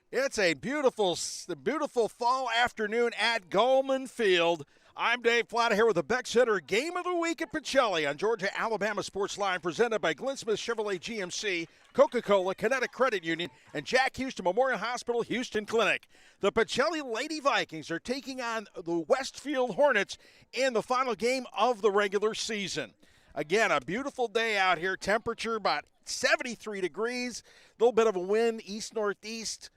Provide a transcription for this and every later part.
It's a beautiful fall afternoon at Gulman Field. I'm Dave Plata here with the Beck Center Game of the Week at Pacelli on Georgia Alabama Sports Line, presented by Glenn Smith Chevrolet GMC, Coca-Cola, Kinetic Credit Union, and Jack Houston Memorial Hospital Houston Clinic. The Pacelli Lady Vikings are taking on the Westfield Hornets in the final game of the regular season. Again, a beautiful day out here. Temperature about 73 degrees. A little bit of a wind, east-northeast.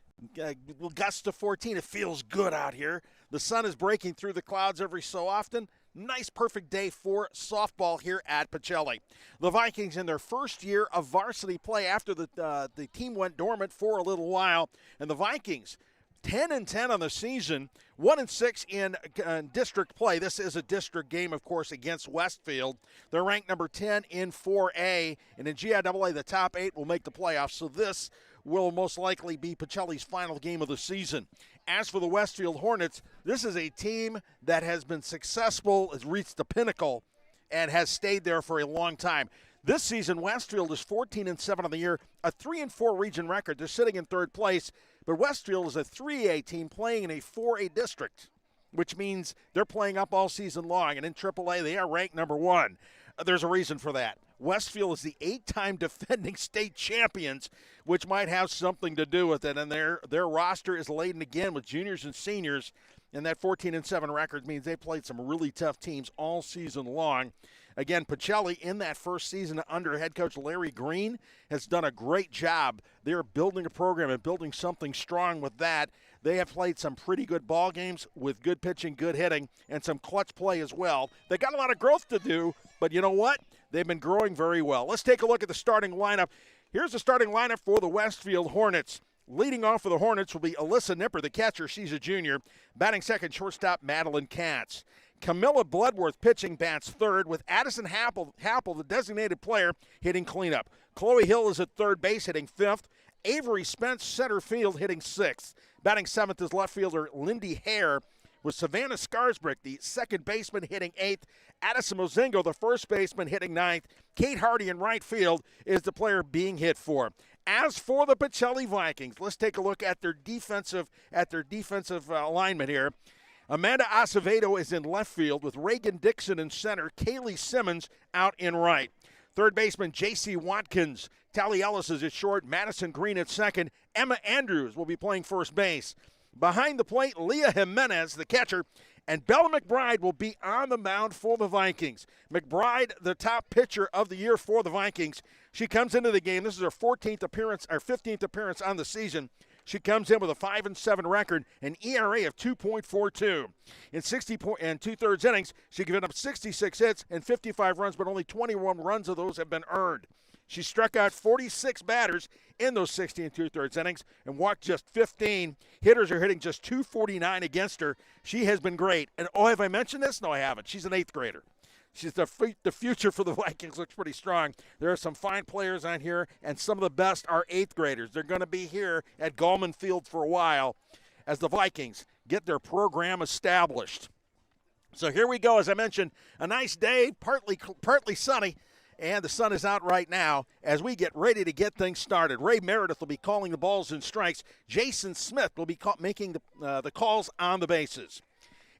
Gusts to 14. It feels good out here. The sun is breaking through the clouds every so often. Nice, perfect day for softball here at Pacelli. The Vikings in their first year of varsity play after the team went dormant for a little while. And the Vikings, 10-10 on the season, 1-6 in district play. This is a district game, of course, against Westfield. They're ranked number 10 in 4A, and in GIAA, the top 8 will make the playoffs. So this will most likely be Pacelli's final game of the season. As for the Westfield Hornets, this is a team that has been successful, has reached the pinnacle, and has stayed there for a long time. This season, Westfield is 14-7 on the year, a 3-4 region record. They're sitting in third place, but Westfield is a 3A team playing in a 4A district, which means they're playing up all season long, and in AAA, they are ranked number 1. There's a reason for that. Westfield is the 8-time defending state champions, which might have something to do with it, and their roster is laden again with juniors and seniors, and that 14-7 record means they played some really tough teams all season long. Again, Pacelli in that first season under head coach Larry Green has done a great job. They're building a program and building something strong with that. They have played some pretty good ball games with good pitching, good hitting, and some clutch play as well. They got a lot of growth to do, but you know what? They've been growing very well. Let's take a look at the starting lineup. Here's the starting lineup for the Westfield Hornets. Leading off for the Hornets will be Alyssa Nipper, the catcher. She's a junior. Batting second, shortstop Madeline Katz. Camilla Bloodworth pitching, bats third, with Addison Happel, the designated player, hitting cleanup. Chloe Hill is at third base, hitting fifth. Avery Spence, center field, hitting sixth. Batting seventh is left fielder Lindy Hare, with Savannah Scarsbrick, the second baseman, hitting eighth. Addison Mozingo, the first baseman, hitting ninth. Kate Hardy in right field is the player being hit for. As for the Pacelli Vikings, let's take a look at their defensive alignment here. Amanda Acevedo is in left field with Reagan Dixon in center, Kaylee Simmons out in right. Third baseman J.C. Watkins, Tally Ellis is at short, Madison Green at second, Emma Andrews will be playing first base. Behind the plate, Leah Jimenez, the catcher, and Bella McBride will be on the mound for the Vikings. McBride, the top pitcher of the year for the Vikings. She comes into the game. This is her 15th appearance on the season. She comes in with a 5-7 record, an ERA of 2.42. In 60 and two-thirds innings, she given up 66 hits and 55 runs, but only 21 runs of those have been earned. She struck out 46 batters in those 60 and two-thirds innings and walked just 15. Hitters are hitting just 249 against her. She has been great. And, have I mentioned this? No, I haven't. She's an eighth grader. She's the future for the Vikings looks pretty strong. There are some fine players on here, and some of the best are eighth graders. They're going to be here at Gulman Field for a while as the Vikings get their program established. So here we go. As I mentioned, a nice day, partly sunny, and the sun is out right now as we get ready to get things started. Ray Meredith will be calling the balls and strikes. Jason Smith will be making the calls on the bases.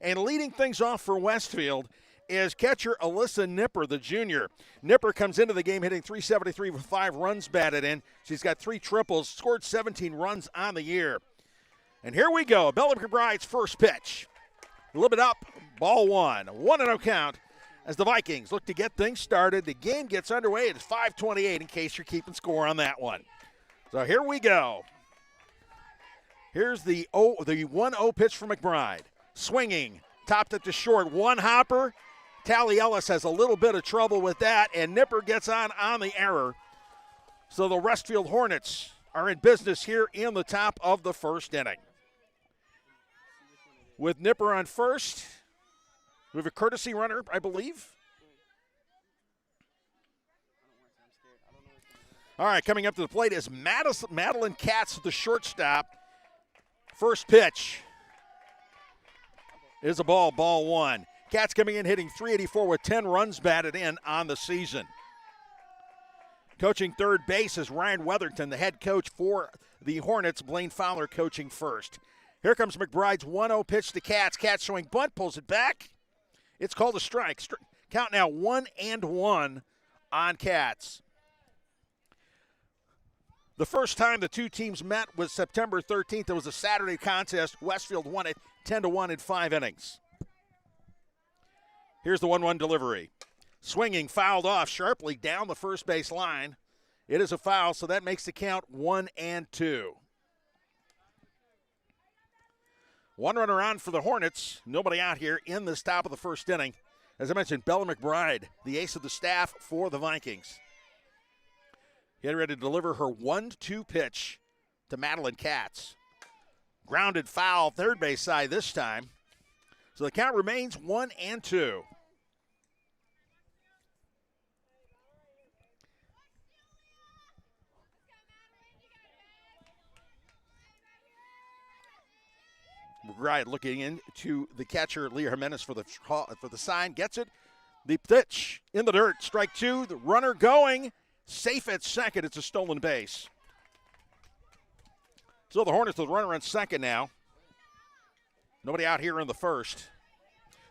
And leading things off for Westfield is catcher Alyssa Nipper, the junior. Nipper comes into the game hitting .373 with 5 runs batted in. She's got 3 triples, scored 17 runs on the year. And here we go. Bella McBride's first pitch. A little bit up, ball 1. 1-0 count as the Vikings look to get things started. The game gets underway. It's 5:28 in case you're keeping score on that one. So here we go. Here's the 1-0 pitch for McBride. Swinging, topped it to short. One hopper. Tally Ellis has a little bit of trouble with that, and Nipper gets on the error. So the Westfield Hornets are in business here in the top of the first inning. With Nipper on first, we have a courtesy runner, I believe. All right, coming up to the plate is Madeline Katz, the shortstop. First pitch is a ball 1. Katz coming in hitting .384 with 10 runs batted in on the season. Coaching third base is Ryan Weatherton, the head coach for the Hornets. Blaine Fowler coaching first. Here comes McBride's 1-0 pitch to Katz. Katz showing bunt, pulls it back. It's called a strike. Count now 1-1 on Katz. The first time the two teams met was September 13th. It was a Saturday contest. Westfield won it 10-1 in 5 innings. Here's the 1-1 delivery. Swinging, fouled off sharply down the first base line. It is a foul, so that makes the count 1-2. One runner on for the Hornets. Nobody out here in this top of the first inning. As I mentioned, Bella McBride, the ace of the staff for the Vikings. Getting ready to deliver her 1-2 pitch to Madeline Katz. Grounded foul, third base side this time. So the count remains 1-2. McBride looking into the catcher, Leah Jimenez, for the sign. Gets it. The pitch in the dirt. Strike two. The runner going. Safe at second. It's a stolen base. So the Hornets with the runner on second now. Nobody out here in the first.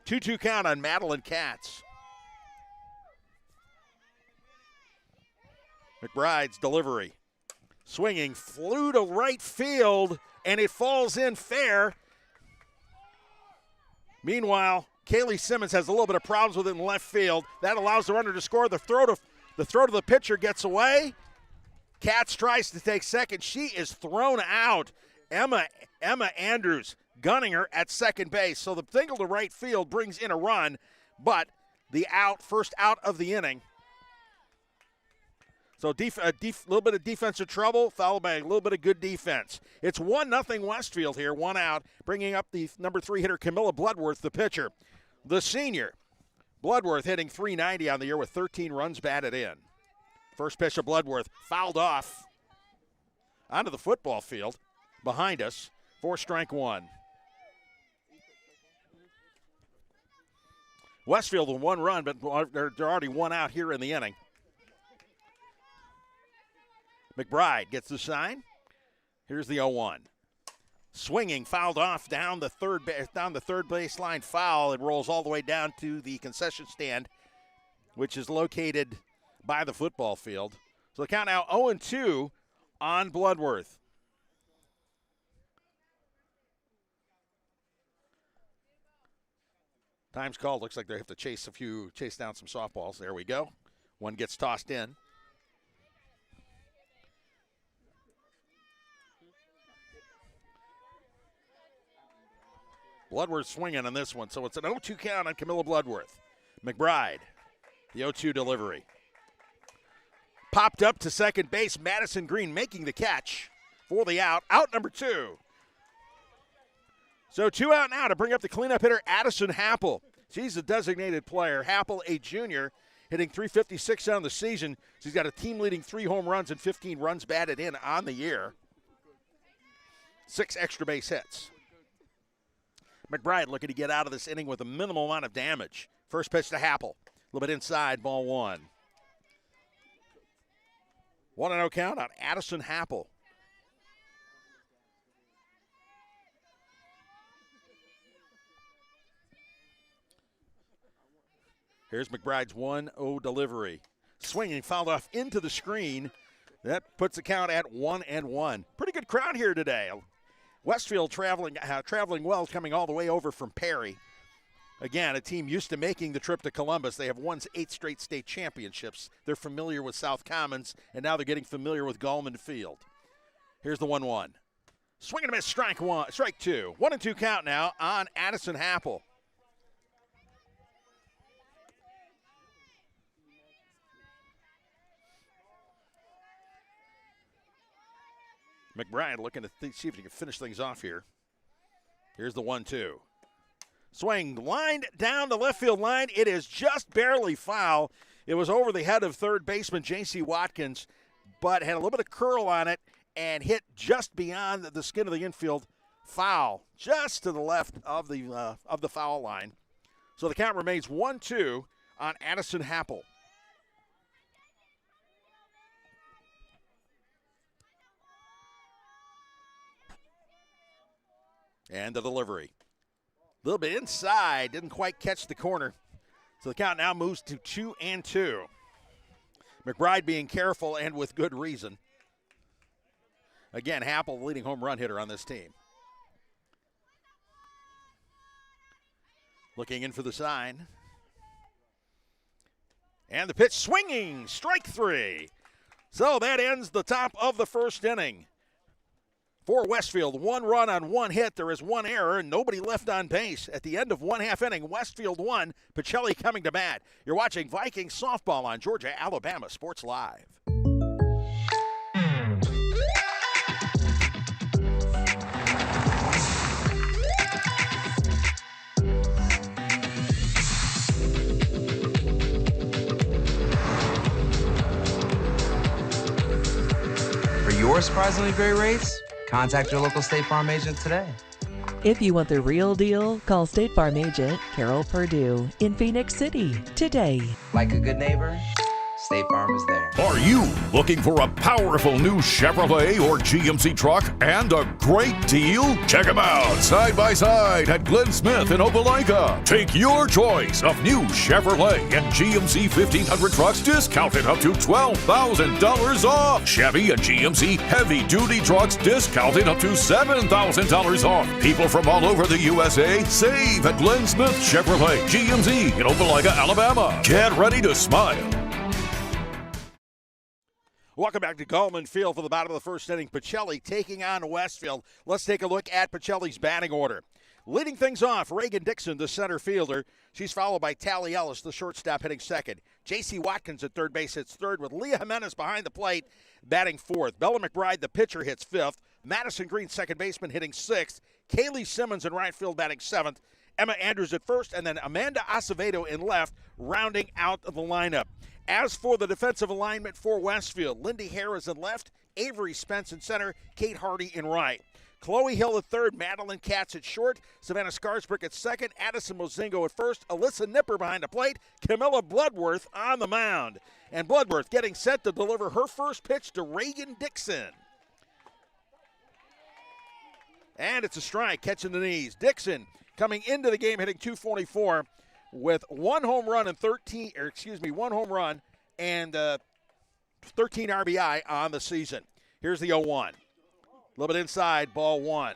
2-2 count on Madeline Katz. McBride's delivery. Swinging, flew to right field, and it falls in fair. Meanwhile, Kaylee Simmons has a little bit of problems with it in left field. That allows the runner to score. The throw to the pitcher gets away. Katz tries to take second. She is thrown out. Emma Andrews gunning her at second base. So the single to right field brings in a run, but the first out of the inning. So a little bit of defensive trouble, followed by a little bit of good defense. It's 1-0 Westfield here, 1 out, bringing up the number 3 hitter, Camilla Bloodworth, the pitcher. The senior, Bloodworth, hitting .390 on the year with 13 runs batted in. First pitch of Bloodworth, fouled off onto the football field behind us for strike one. Westfield with 1 run, but they're already 1 out here in the inning. McBride gets the sign. Here's the 0-1. Swinging, fouled off down the third baseline foul. It rolls all the way down to the concession stand, which is located by the football field. So the count now 0-2 on Bloodworth. Time's called. Looks like they have to chase down some softballs. There we go. One gets tossed in. Bloodworth swinging on this one, so it's an 0-2 count on Camilla Bloodworth. McBride, the 0-2 delivery. Popped up to second base, Madison Green making the catch for the out. Out number 2. So 2 out now to bring up the cleanup hitter, Addison Happel. She's a designated player. Happel, a junior, hitting .356 on the season. She's got a team-leading 3 home runs and 15 runs batted in on the year. 6 extra base hits. McBride looking to get out of this inning with a minimal amount of damage. First pitch to Happel. A little bit inside, ball 1. 1-0 count on Addison Happel. Here's McBride's 1-0 delivery. Swinging, fouled off into the screen. That puts the count at 1-1. Pretty good crowd here today. Westfield traveling well, coming all the way over from Perry. Again, a team used to making the trip to Columbus. They have won 8 straight state championships. They're familiar with South Commons, and now they're getting familiar with Gallman Field. Here's the 1-1. Swing and a miss, strike 2. 1-2 count now on Addison Happel. McBride looking to see if he can finish things off here. Here's the 1-2. Swing lined down the left field line. It is just barely foul. It was over the head of third baseman J.C. Watkins, but had a little bit of curl on it and hit just beyond the skin of the infield. Foul just to the left of the foul line. So the count remains 1-2 on Addison Happel. And the delivery. A little bit inside, didn't quite catch the corner. So the count now moves to 2-2. McBride being careful and with good reason. Again, Happel, the leading home run hitter on this team. Looking in for the sign. And the pitch swinging, strike 3. So that ends the top of the first inning. For Westfield, 1 run on 1 hit. There is 1 error and nobody left on base. At the end of 1 half inning, Westfield 1, Pacelli coming to bat. You're watching Vikings softball on Georgia, Alabama Sports Live. For your surprisingly great rates, contact your local State Farm agent today. If you want the real deal, call State Farm agent Carol Perdue in Phoenix City today. Like a good neighbor, State Farm is there. Are you looking for a powerful new Chevrolet or GMC truck and a great deal? Check them out side by side at Glenn Smith in Opelika. Take your choice of new Chevrolet and GMC 1500 trucks discounted up to $12,000 off. Chevy and GMC heavy duty trucks discounted up to $7,000 off. People from all over the USA save at Glenn Smith Chevrolet GMC in Opelika, Alabama. Get ready to smile. Welcome back to Gallman Field for the bottom of the first inning. Pacelli taking on Westfield. Let's take a look at Pacelli's batting order. Leading things off, Reagan Dixon, the center fielder. She's followed by Tally Ellis, the shortstop, hitting second. J.C. Watkins at third base hits third, with Leah Jimenez behind the plate batting fourth. Bella McBride, the pitcher, hits fifth. Madison Green, second baseman, hitting sixth. Kaylee Simmons in right field batting seventh. Emma Andrews at first, and then Amanda Acevedo in left, rounding out the lineup. As for the defensive alignment for Westfield, Lindy Harris in left, Avery Spence in center, Kate Hardy in right. Chloe Hill at third, Madeline Katz at short, Savannah Scarsbrick at second, Addison Mozingo at first, Alyssa Nipper behind the plate, Camilla Bloodworth on the mound. And Bloodworth getting set to deliver her first pitch to Reagan Dixon. And it's a strike, catching the knees. Dixon coming into the game hitting .244 with 1 home run and 13 RBI on the season. Here's the 0-1. A little bit inside, ball 1.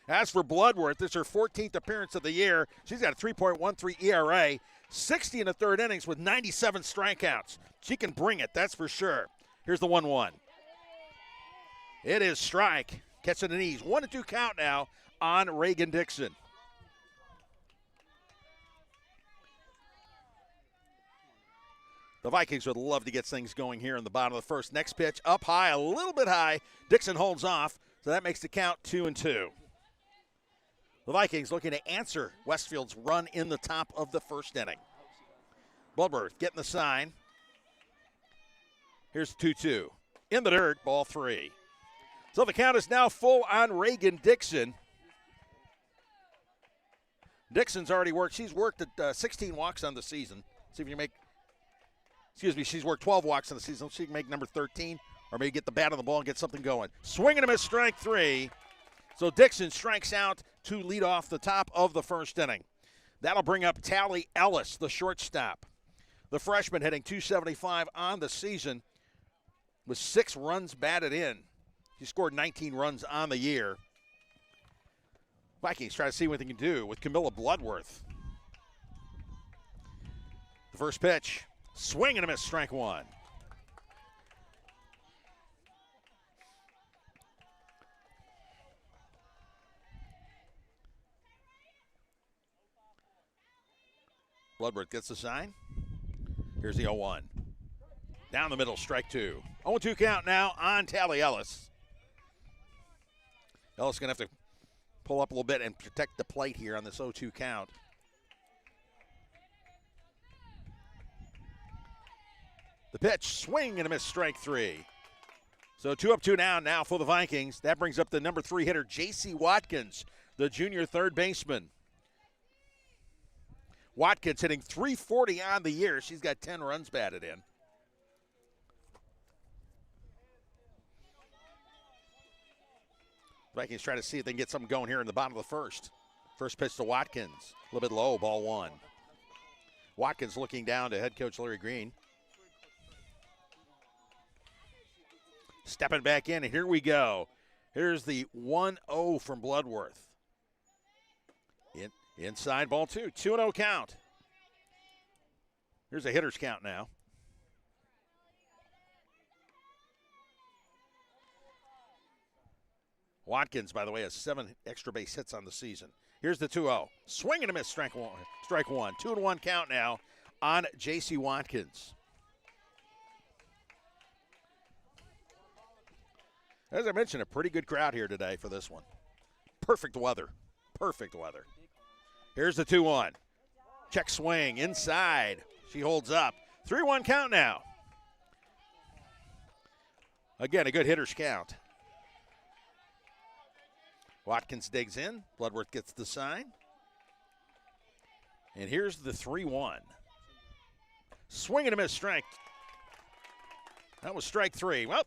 As for Bloodworth, this is her 14th appearance of the year. She's got a 3.13 ERA, 60 in the third innings with 97 strikeouts. She can bring it, that's for sure. Here's the 1-1. It is strike, catching the knees. 1-2 count now on Reagan Dixon. The Vikings would love to get things going here in the bottom of the first. Next pitch up high, a little bit high. Dixon holds off, so that makes the count 2-2. The Vikings looking to answer Westfield's run in the top of the first inning. Bloodworth getting the sign. Here's 2-2. In the dirt, ball 3. So the count is now full on Reagan Dixon. Dixon's already worked. She's worked at 16 walks on the season. See if you make. She's worked 12 walks in the season. She can make number 13 or maybe get the bat on the ball and get something going. Swing and a miss, strike 3. So Dixon strikes out to lead off the top of the first inning. That'll bring up Tally Ellis, the shortstop. The freshman hitting .275 on the season with 6 runs batted in. She scored 19 runs on the year. Vikings try to see what they can do with Camilla Bloodworth. The first pitch. Swing and a miss, strike 1. Bloodworth gets the sign. Here's the 0-1. Down the middle, strike 2. 0-2 count now on Tally Ellis. Ellis going to have to pull up a little bit and protect the plate here on this 0-2 count. The pitch, swing and a miss, strike 3. So 2-2 now for the Vikings. That brings up the number 3 hitter, J.C. Watkins, the junior third baseman. Watkins hitting .340 on the year. She's got 10 runs batted in. Vikings try to see if they can get something going here in the bottom of the first. First pitch to Watkins. A little bit low, ball one. Watkins looking down to head coach Larry Green. Stepping back in, and here we go. Here's the 1-0 from Bloodworth. Inside ball two. 2-0 count. Here's a hitter's count now. Watkins, by the way, has 7 extra base hits on the season. Here's the 2-0. Swing and a miss, strike one. 2-1 count now on J.C. Watkins. As I mentioned, a pretty good crowd here today for this one. Perfect weather. Perfect weather. Here's the 2-1. Check swing inside. She holds up. 3-1 count now. Again, a good hitter's count. Watkins digs in. Bloodworth gets the sign. And here's the 3-1. Swing and a miss, strike. That was strike 3. Well,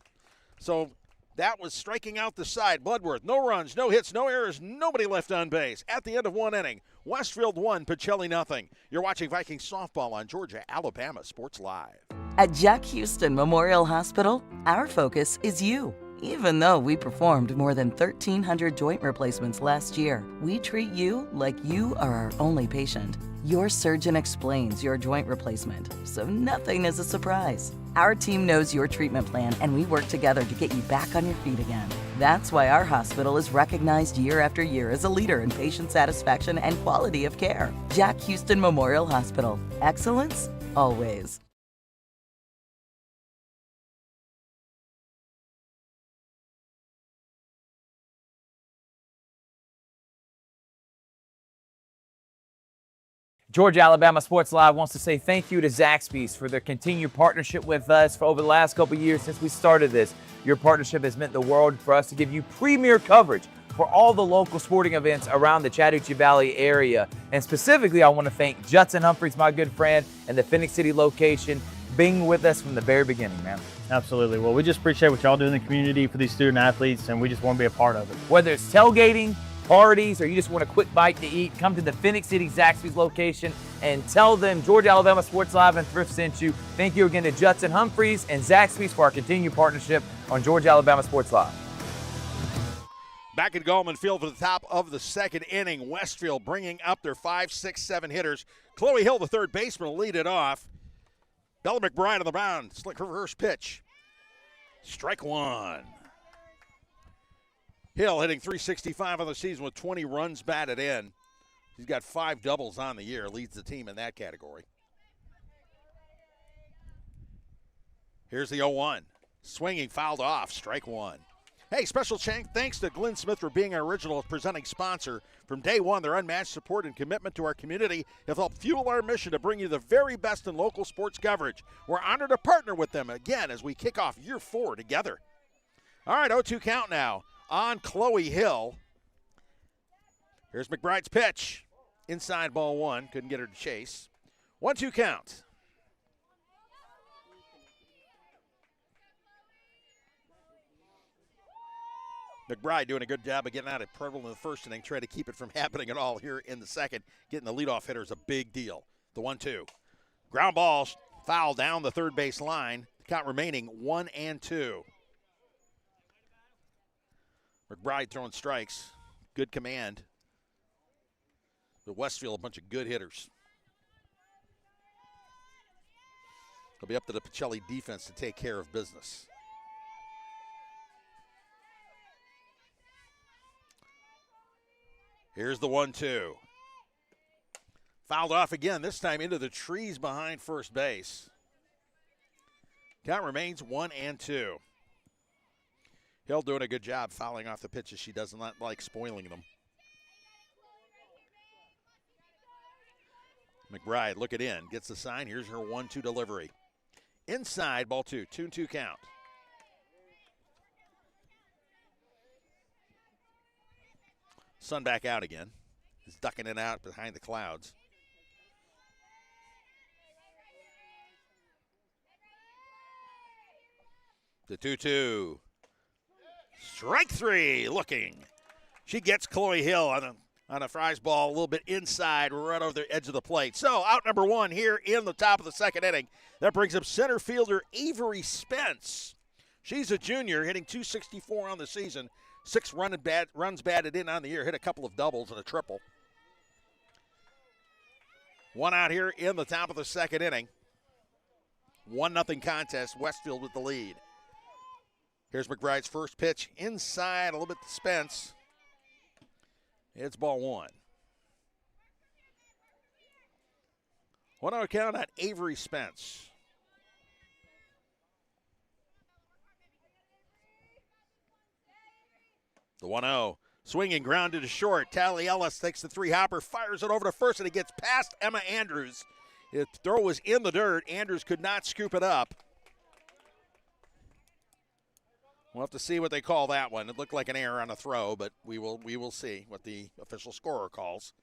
so that was striking out the side. Bloodworth, no runs, no hits, no errors, nobody left on base. At the end of 1 inning, Westfield 1, Pacelli nothing. You're watching Vikings softball on Georgia, Alabama Sports Live. At Jack Houston Memorial Hospital, our focus is you. Even though we performed more than 1,300 joint replacements last year, we treat you like you are our only patient. Your surgeon explains your joint replacement, so nothing is a surprise. Our team knows your treatment plan, and we work together to get you back on your feet again. That's why our hospital is recognized year after year as a leader in patient satisfaction and quality of care. Jack Houston Memorial Hospital. Excellence, always. Georgia Alabama Sports Live wants to say thank you to Zaxby's for their continued partnership with us for over the last couple of years since we started this. Your partnership has meant the world for us to give you premier coverage for all the local sporting events around the Chattahoochee Valley area. And specifically, I want to thank Judson Humphreys, my good friend, and the Phoenix City location, being with us from the very beginning, man. Absolutely. Well, we just appreciate what y'all do in the community for these student athletes, and we just want to be a part of it. Whether it's tailgating, parties, or you just want a quick bite to eat, come to the Phoenix City Zaxby's location and tell them Georgia Alabama Sports Live and Thrift sent you. Thank you again to Judson Humphreys and Zaxby's for our continued partnership on Georgia Alabama Sports Live. Back at Gallman Field for the top of the second inning. Westfield bringing up their 5, 6, 7 hitters. Chloe Hill, the third baseman, will lead it off. Bella McBride on the mound. Slick reverse pitch. Strike one. Hill hitting .365 on the season with 20 runs batted in. He's got 5 doubles on the year, leads the team in that category. Here's the 0-1. Swinging, fouled off, strike one. Hey, special thanks to Glenn Smith for being our original presenting sponsor. From day one, their unmatched support and commitment to our community have helped fuel our mission to bring you the very best in local sports coverage. We're honored to partner with them again as we kick off year 4 together. All right, 0-2 count now on Chloe Hill. Here's McBride's pitch. Inside ball one. Couldn't get her to chase. 1-2 count. McBride doing a good job of getting out of trouble in the first inning, trying to keep it from happening at all here in the second. Getting the leadoff hitter is a big deal. The 1-2. Ground ball, foul down the third base line. Count remaining 1-2. McBride throwing strikes. Good command. But Westfield, a bunch of good hitters. It'll be up to the Pacelli defense to take care of business. Here's the 1-2. Fouled off again, this time into the trees behind first base. Count remains 1-2. Hill doing a good job fouling off the pitches. She does not like spoiling them. McBride looking in, gets the sign. Here's her 1-2 delivery. Inside, ball 2, 2-2 count. Sun back out again. He's ducking it out behind the clouds. The 2-2. Strike 3, looking. She gets Chloe Hill on a fries ball a little bit inside, right over the edge of the plate. So out number one here in the top of the second inning. That brings up center fielder Avery Spence. She's a junior, hitting .264 on the season. 6 runs batted in on the year. Hit a couple of doubles and a triple. One out here in the top of the second inning. 1-0 contest. Westfield with the lead. Here's McBride's first pitch inside, a little bit to Spence. It's ball one. 1-0 count on Avery Spence. The 1-0. Swinging grounded to short. Tally Ellis takes the 3-hopper, fires it over to first, and it gets past Emma Andrews. The throw was in the dirt. Andrews could not scoop it up. We'll have to see what they call that one. It looked like an error on a throw, but we will see what the official scorer calls.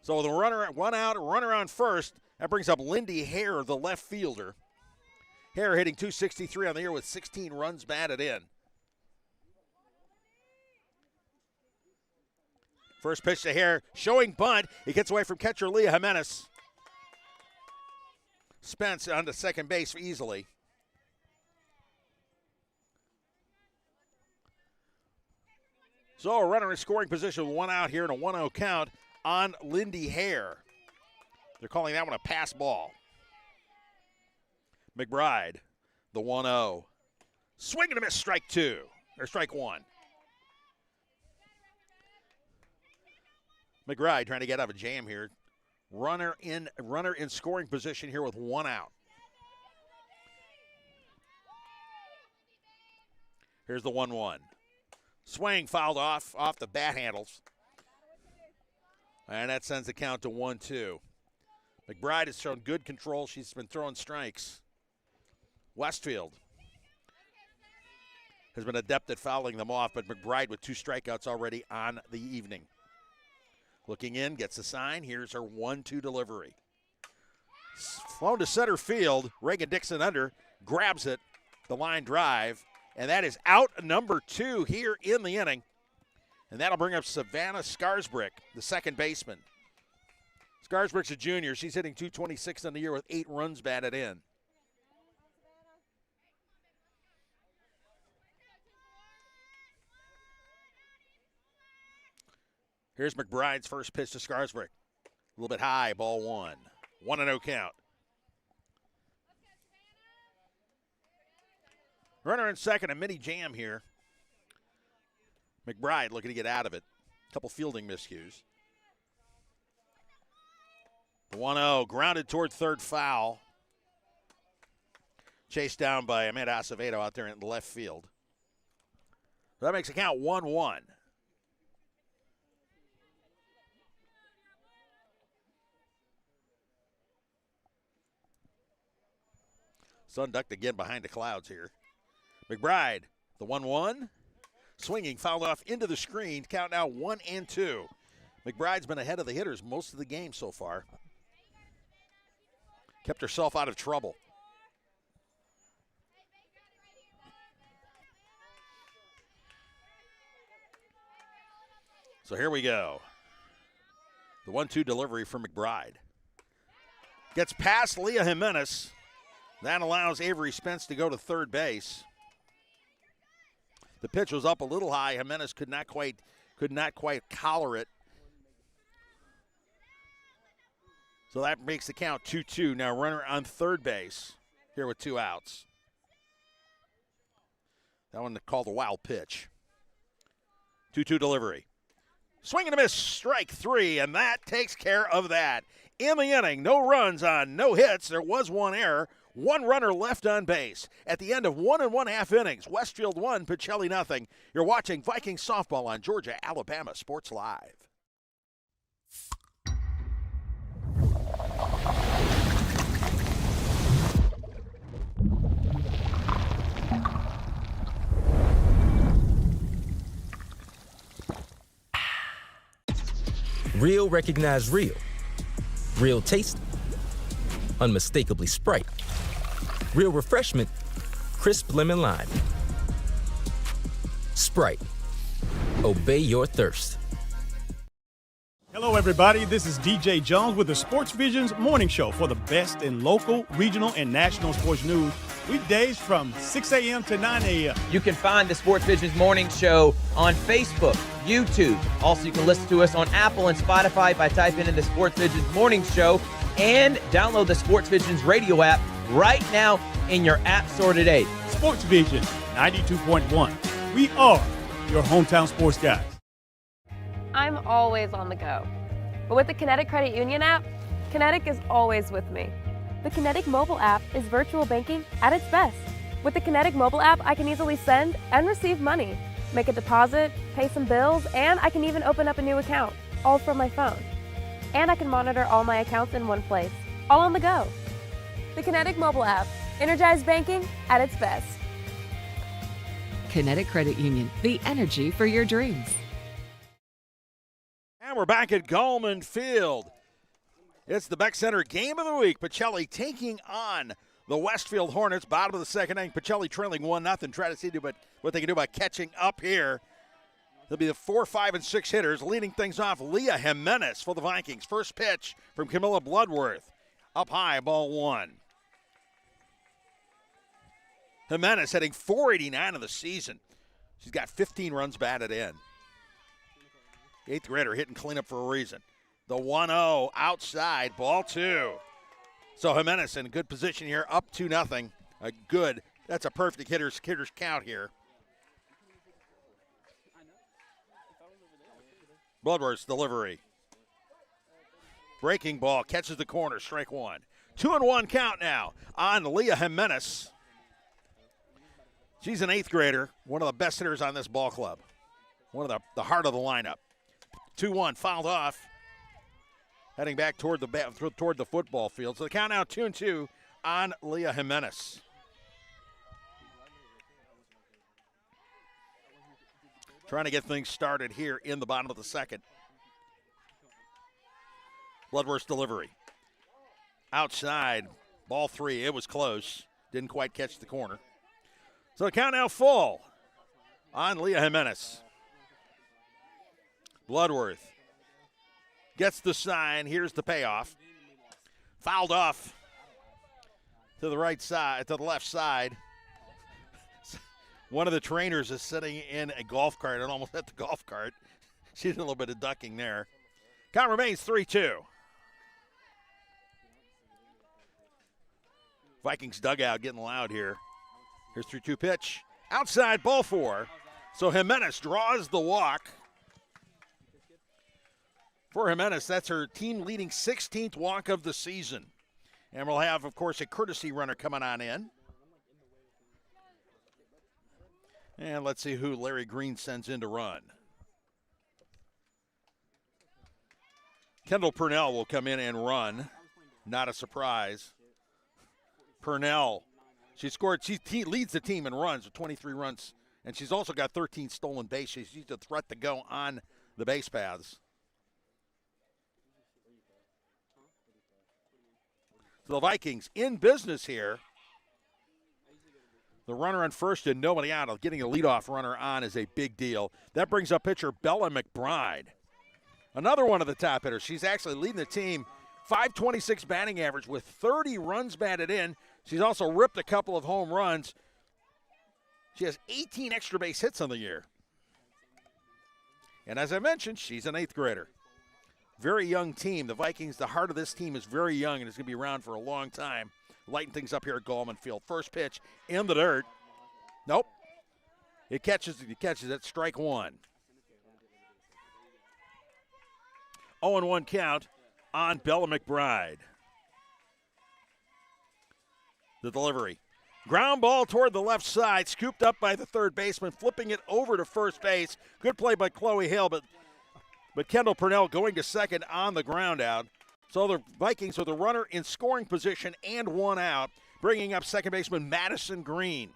So the runner, one out, runner on first. That brings up Lindy Hare, the left fielder. Hare hitting .263 on the year with 16 runs batted in. First pitch to Hare, showing bunt. He gets away from catcher Leah Jimenez. Spence on to second base easily. So a runner in scoring position, one out here and a 1-0 count on Lindy Hare. They're calling that one a pass ball. McBride, the 1-0. Swing and a miss, strike two, or strike one. McBride trying to get out of a jam here. Runner in scoring position here with one out. Here's the 1-1. Swing fouled off the bat handles. And that sends the count to 1-2. McBride has shown good control. She's been throwing strikes. Westfield has been adept at fouling them off, but McBride with 2 strikeouts already on the evening. Looking in, gets a sign. Here's her 1-2 delivery. Flown to center field. Reagan Dixon under, grabs it, the line drive, and that is out number 2 here in the inning. And that'll bring up Savannah Skarsbrick, the second baseman. Skarsbrick's a junior. She's hitting .226 on the year with 8 runs batted in. Here's McBride's first pitch to Skarsbrick. A little bit high, ball one. 1-0 count. Runner in second, a mini jam here. McBride looking to get out of it. A couple fielding miscues. The 1-0, grounded toward third, foul. Chased down by Amanda Acevedo out there in the left field. So that makes the count 1-1. Sun ducked again behind the clouds here. McBride, the 1-1. Swinging, fouled off into the screen. Count now 1-2. McBride's been ahead of the hitters most of the game so far. Kept herself out of trouble. So here we go. The 1-2 delivery for McBride. Gets past Leah Jimenez. That allows Avery Spence to go to third base. The pitch was up a little high. Jimenez could not quite collar it. So that makes the count 2-2. Now runner on third base here with 2 outs. That one called a wild pitch. 2-2 delivery. Swing and a miss, strike 3, and that takes care of that. In the inning, no runs on no hits. There was 1 error. 1 runner left on base. At the end of 1 1/2 innings, Westfield 1, Pacelli 0. You're watching Viking softball on Georgia, Alabama Sports Live. Real recognize real. Real taste, unmistakably Sprite. Real refreshment, crisp lemon lime. Sprite, Obey your thirst. Hello, everybody. This is DJ Jones with the Sports Vision's morning show for the best in local, regional, and national sports news. Weekdays from 6 a.m. to 9 a.m. You can find the Sports Vision's morning show on Facebook, YouTube. Also, you can listen to us on Apple and Spotify by typing in the Sports Vision's morning show, and download the Sports Vision's radio app right now in your app store today. Sports Vision 92.1. We are your hometown sports guys. I'm always on the go. But with the Kinetic Credit Union app, Kinetic is always with me. The Kinetic mobile app is virtual banking at its best. With the Kinetic mobile app, I can easily send and receive money, make a deposit, pay some bills, and I can even open up a new account, all from my phone. And I can monitor all my accounts in one place, all on the go. The Kinetic mobile app, energized banking at its best. Kinetic Credit Union, the energy for your dreams. And we're back at Gallman Field. It's the Beck Center Game of the Week. Pacelli taking on the Westfield Hornets. Bottom of the second inning. Pacelli trailing 1-0. Try to see what they can do by catching up here. They'll be the 4, 5, and 6 hitters. Leading things off, Leah Jimenez for the Vikings. First pitch from Camilla Bloodworth. Up high, ball 1. Jimenez hitting .489 of the season. She's got 15 runs batted in. 8th grader hitting cleanup for a reason. The 1-0 outside, ball 2. So Jimenez in good position here, up 2-0. That's a perfect hitter's count here. Bloodworth's delivery. Breaking ball, catches the corner, strike 1. 2-1 count now on Leah Jimenez. She's an 8th grader, one of the best hitters on this ball club. One of the heart of the lineup. 2-1, fouled off. Heading back toward the football field. So the count now 2-2 on Leah Jimenez. Trying to get things started here in the bottom of the second. Bloodworth's delivery. Outside, ball 3. It was close. Didn't quite catch the corner. So the count now full on Leah Jimenez. Bloodworth gets the sign. Here's the payoff. Fouled off to the right side, to the left side. One of the trainers is sitting in a golf cart and almost hit the golf cart. She did a little bit of ducking there. Count remains 3-2. Vikings dugout getting loud here. Here's 3-2 pitch. Outside, ball 4. So Jimenez draws the walk. For Jimenez, that's her team-leading 16th walk of the season. And we'll have, of course, a courtesy runner coming on in. And let's see who Larry Green sends in to run. Kendall Purnell will come in and run. Not a surprise. Purnell, she leads the team in runs with 23 runs. And she's also got 13 stolen bases. She's a threat to go on the base paths. So the Vikings in business here. The runner on first and nobody out. Getting a leadoff runner on is a big deal. That brings up pitcher Bella McBride. Another one of the top hitters. She's actually leading the team. .526 batting average with 30 runs batted in. She's also ripped a couple of home runs. She has 18 extra base hits on the year. And as I mentioned, she's an 8th grader. Very young team. The Vikings, the heart of this team is very young and is going to be around for a long time. Lighten things up here at Gallman Field. First pitch in the dirt. Nope. It catches it. Strike 1. 0-1 count on Bella McBride. The delivery. Ground ball toward the left side. Scooped up by the third baseman. Flipping it over to first base. Good play by Chloe Hill, but Kendall Purnell going to second on the ground out. So the Vikings with a runner in scoring position and 1 out, bringing up second baseman Madison Green.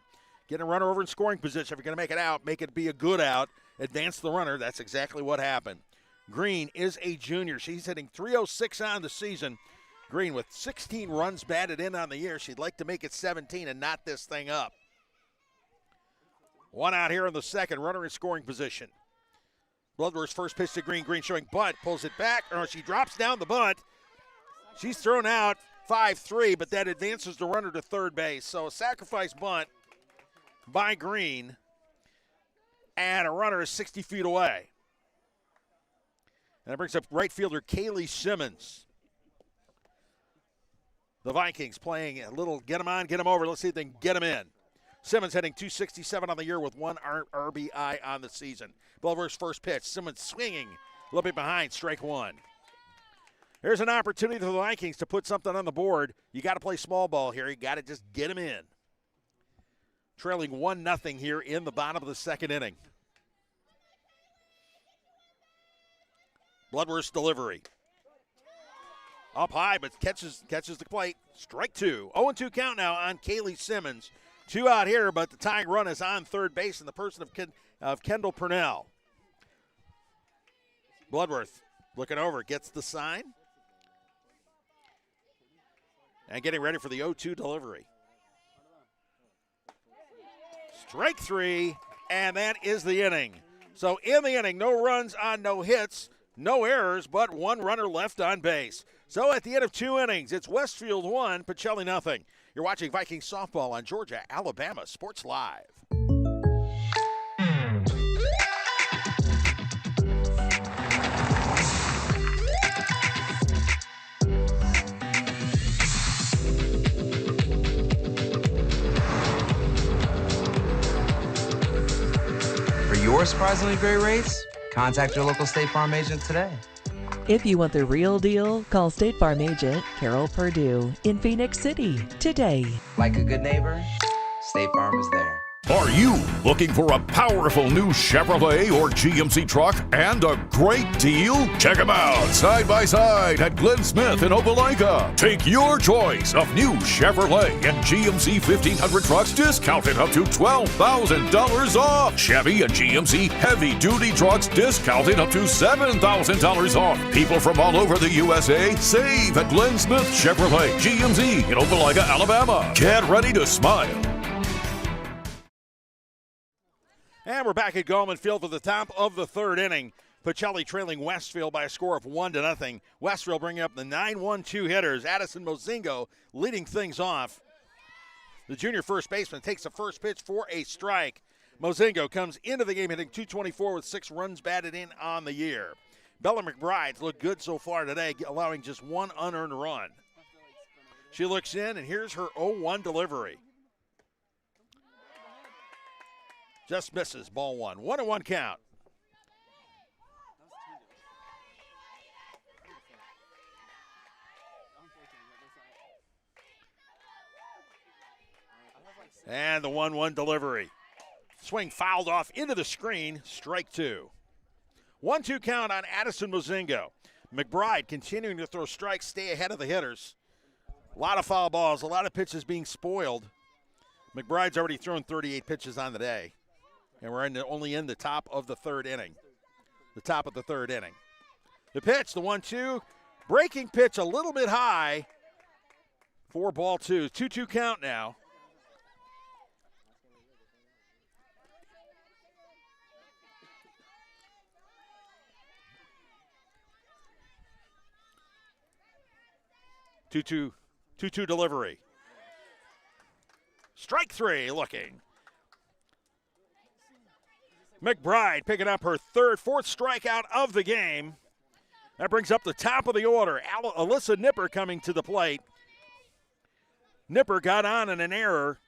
Getting a runner over in scoring position. If you're going to make it out, make it be a good out. Advance the runner. That's exactly what happened. Green is a junior. She's hitting .306 on the season. Green with 16 runs batted in on the year. She'd like to make it 17 and knot this thing up. 1 out here in the second. Runner in scoring position. Bloodworth's first pitch to Green. Green showing bunt, pulls it back, or she drops down the bunt. She's thrown out 5-3, but that advances the runner to third base. So a sacrifice bunt by Green, and a runner is 60 feet away. And that brings up right fielder Kaylee Simmons. The Vikings playing a little get them on, get them over. Let's see if they can get them in. Simmons hitting .267 on the year with 1 RBI on the season. Bloodworth's first pitch. Simmons swinging a little bit behind, strike 1. Here's an opportunity for the Vikings to put something on the board. You got to play small ball here. You got to just get them in. Trailing 1-0 here in the bottom of the second inning. Bloodworth's delivery. Up high, but catches the plate. Strike 2. 0-2 count now on Kaylee Simmons. 2 out here, but the tying run is on third base in the person of Kendall Purnell. Bloodworth looking over, gets the sign. And getting ready for the 0-2 delivery. Strike 3, and that is the inning. So in the inning, no runs on no hits, no errors, but 1 runner left on base. So at the end of 2 innings, it's Westfield 1, Pacelli nothing. You're watching Vikings softball on Georgia, Alabama Sports Live. For your surprisingly great rates, contact your local State Farm agent today. If you want the real deal, call State Farm agent Carol Purdue in Phoenix City today. Like a good neighbor, State Farm is there. Are you looking for a powerful new Chevrolet or GMC truck and a great deal? Check them out side by side at Glenn Smith in Opelika. Take your choice of new Chevrolet and GMC 1500 trucks discounted up to $12,000 off. Chevy and GMC heavy-duty trucks discounted up to $7,000 off. People from all over the USA save at Glenn Smith Chevrolet GMC in Opelika, Alabama. Get ready to smile. And we're back at Gallman Field for the top of the third inning. Pacelli trailing Westfield by a score of 1-0. Westfield bringing up the 9-1-2 hitters. Addison Mozingo leading things off. The junior first baseman takes the first pitch for a strike. Mozingo comes into the game hitting .224 with 6 runs batted in on the year. Bella McBride's looked good so far today, allowing just 1 unearned run. She looks in, and here's her 0-1 delivery. Just misses, ball 1. 1-1 count. And the 1-1 delivery. Swing fouled off into the screen, strike 2. 1-2 count on Addison Mozingo. McBride continuing to throw strikes, stay ahead of the hitters. A lot of foul balls, a lot of pitches being spoiled. McBride's already thrown 38 pitches on the day. And we're only in the top of the third inning. The top of the third inning. The pitch, the 1-2. Breaking pitch a little bit high for ball 2. 2-2 count now. Two-two delivery. Strike 3 looking. McBride picking up her fourth strikeout of the game. That brings up the top of the order. Alyssa Nipper coming to the plate. Nipper got on in an error.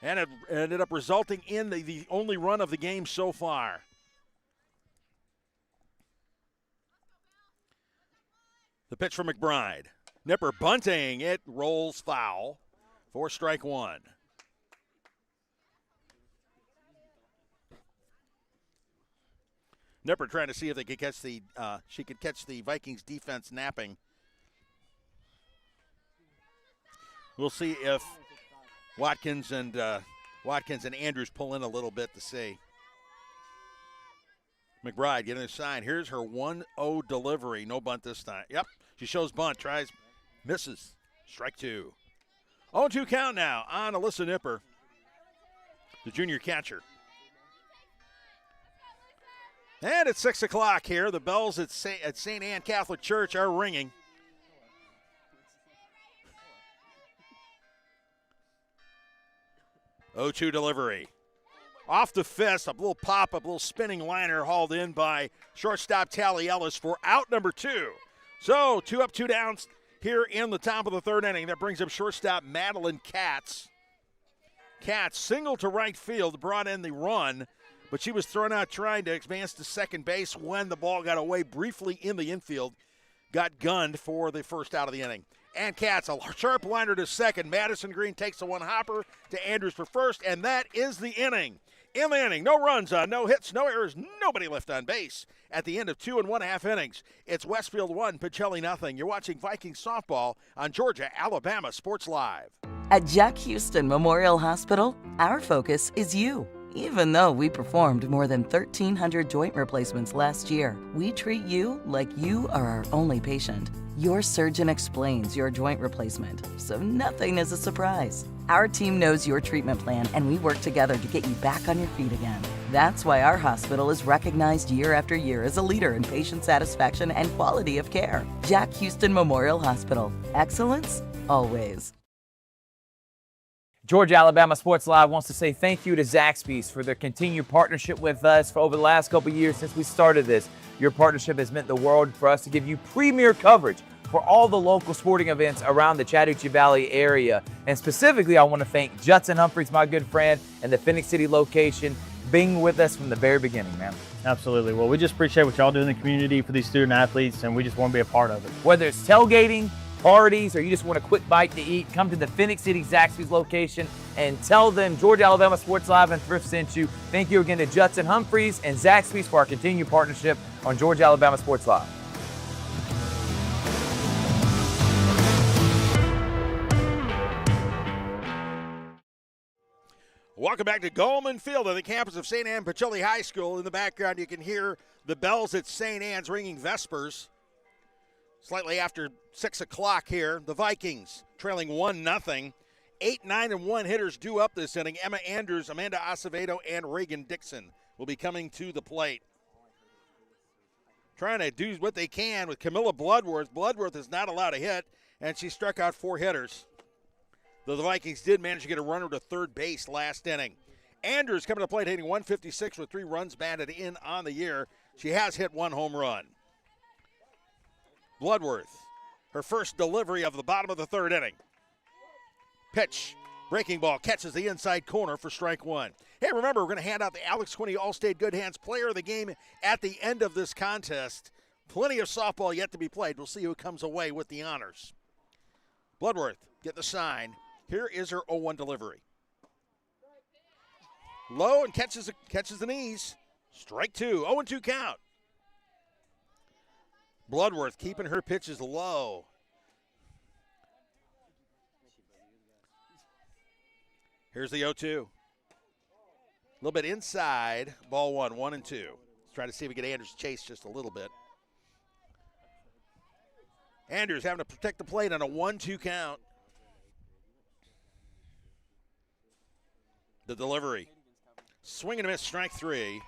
And it ended up resulting in the only run of the game so far. The pitch from McBride. Nipper bunting. It rolls foul for strike 1. Nipper trying to see if they could catch she could catch the Vikings defense napping. We'll see if Watkins and Andrews pull in a little bit to see. McBride getting a sign. Here's her 1-0 delivery. No bunt this time. Yep, she shows bunt. Tries, misses. Strike 2. 0-2 count now on Alyssa Nipper, the junior catcher. And it's 6 o'clock here. The bells at St. Anne Catholic Church are ringing. O2 delivery. Off the fist, a little pop-up, little spinning liner hauled in by shortstop Tally Ellis for out number 2. So 2 up, 2 down here in the top of the third inning. That brings up shortstop Madeline Katz. Katz singled to right field, brought in the run, but she was thrown out trying to advance to second base when the ball got away briefly in the infield. Got gunned for the first out of the inning. And Katz, a sharp liner to second. Madison Green takes the one hopper to Andrews for first, and that is the inning. In the inning, no runs, no hits, no errors, nobody left on base. At the end of 2 1/2 innings, it's Westfield 1, Pacelli nothing. You're watching Vikings softball on Georgia, Alabama Sports Live. At Jack Houston Memorial Hospital, our focus is you. Even though we performed more than 1,300 joint replacements last year, we treat you like you are our only patient. Your surgeon explains your joint replacement, so nothing is a surprise. Our team knows your treatment plan, and we work together to get you back on your feet again. That's why our hospital is recognized year after year as a leader in patient satisfaction and quality of care. Jack Houston Memorial Hospital. Excellence, always. Georgia Alabama Sports Live wants to say thank you to Zaxby's for their continued partnership with us for over the last couple years since we started this. Your partnership has meant the world for us to give you premier coverage for all the local sporting events around the Chattahoochee Valley area. And specifically, I want to thank Judson Humphreys, my good friend, and the Phoenix City location being with us from the very beginning, man. Absolutely. Well, we just appreciate what y'all do in the community for these student athletes, and we just want to be a part of it. Whether it's tailgating, parties, or you just want a quick bite to eat, come to the Phoenix City Zaxby's location and tell them Georgia Alabama Sports Live and Thrift sent you. Thank you again to Judson Humphreys and Zaxby's for our continued partnership on Georgia Alabama Sports Live. Welcome back to Goldman Field on the campus of St. Anne Pacelli High School. In the background, you can hear the bells at St. Anne's ringing Vespers. Slightly after 6 o'clock here, the Vikings trailing 1-0. 8, 9, and 1 hitters due up this inning. Emma Andrews, Amanda Acevedo, and Reagan Dixon will be coming to the plate. Trying to do what they can with Camilla Bloodworth. Bloodworth is not allowed to hit, and she struck out 4 hitters. Though the Vikings did manage to get a runner to third base last inning. Andrews coming to the plate hitting 156 with 3 runs batted in on the year. She has hit 1 home run. Bloodworth, her first delivery of the bottom of the third inning. Pitch, breaking ball, catches the inside corner for strike 1. Hey, remember, we're going to hand out the Alex Quinney All-State Good Hands Player of the Game at the end of this contest. Plenty of softball yet to be played. We'll see who comes away with the honors. Bloodworth, get the sign. Here is her 0-1 delivery. Low and catches the knees. Strike 2, 0-2 count. Bloodworth keeping her pitches low. Here's the 0-2. A little bit inside. Ball 1, 1 and 2. Let's try to see if we get Andrews chase just a little bit. Andrews having to protect the plate on a 1-2 count. The delivery. Swing and a miss, strike 3.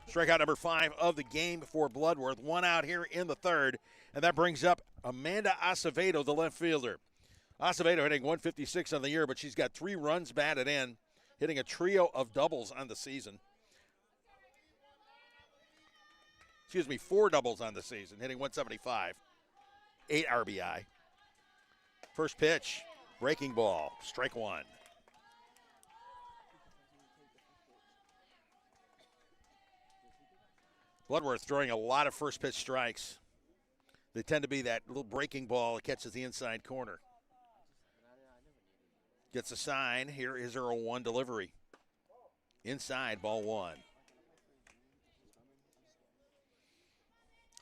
Strikeout number 5 of the game for Bloodworth. 1 out here in the third, and that brings up Amanda Acevedo, the left fielder. Acevedo hitting 156 on the year, but she's got 3 runs batted in, hitting a trio of doubles on the season. 4 doubles on the season, hitting 175. 8 RBI. First pitch, breaking ball, strike 1. Bloodworth throwing a lot of first pitch strikes. They tend to be that little breaking ball that catches the inside corner. Gets a sign. Here is her 0-1 delivery. Inside, ball 1.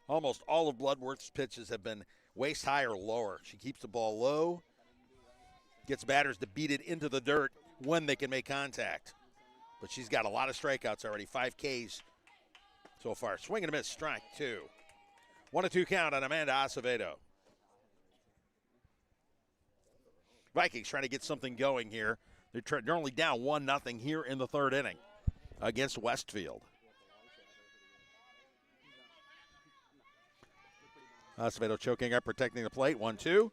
Almost all of Bloodworth's pitches have been waist high or lower. She keeps the ball low, gets batters to beat it into the dirt when they can make contact. But she's got a lot of strikeouts already, 5 Ks so far. Swing and a miss, strike 2. 1-2 count on Amanda Acevedo. Vikings trying to get something going here. They're only down 1-0 here in the third inning against Westfield. Acevedo choking up, protecting the plate. 1-2.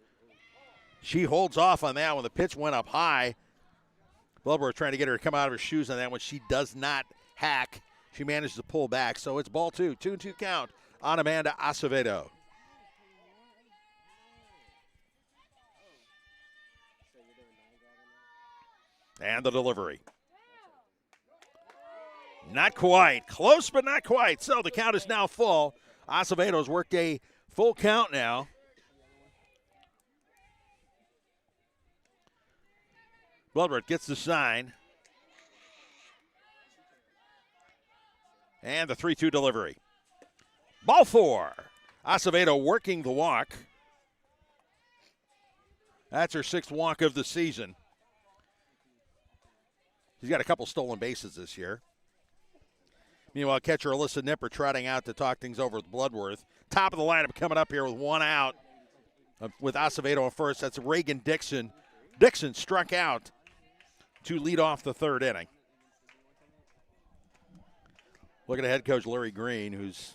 She holds off on that one. The pitch went up high. Bloodworth trying to get her to come out of her shoes on that one. She does not hack. She manages to pull back. So it's ball 2. 2-2 count on Amanda Acevedo. And the delivery. Not quite. Close, but not quite. So the count is now full. Acevedo's worked a full count now. Bloodworth gets the sign. And the 3-2 delivery. Ball 4. Acevedo working the walk. That's her 6th walk of the season. She's got a couple stolen bases this year. Meanwhile, catcher Alyssa Nipper trotting out to talk things over with Bloodworth. Top of the lineup coming up here with 1 out with Acevedo on first. That's Reagan Dixon. Dixon struck out to lead off the 3rd inning. Look at the head coach, Larry Green, who's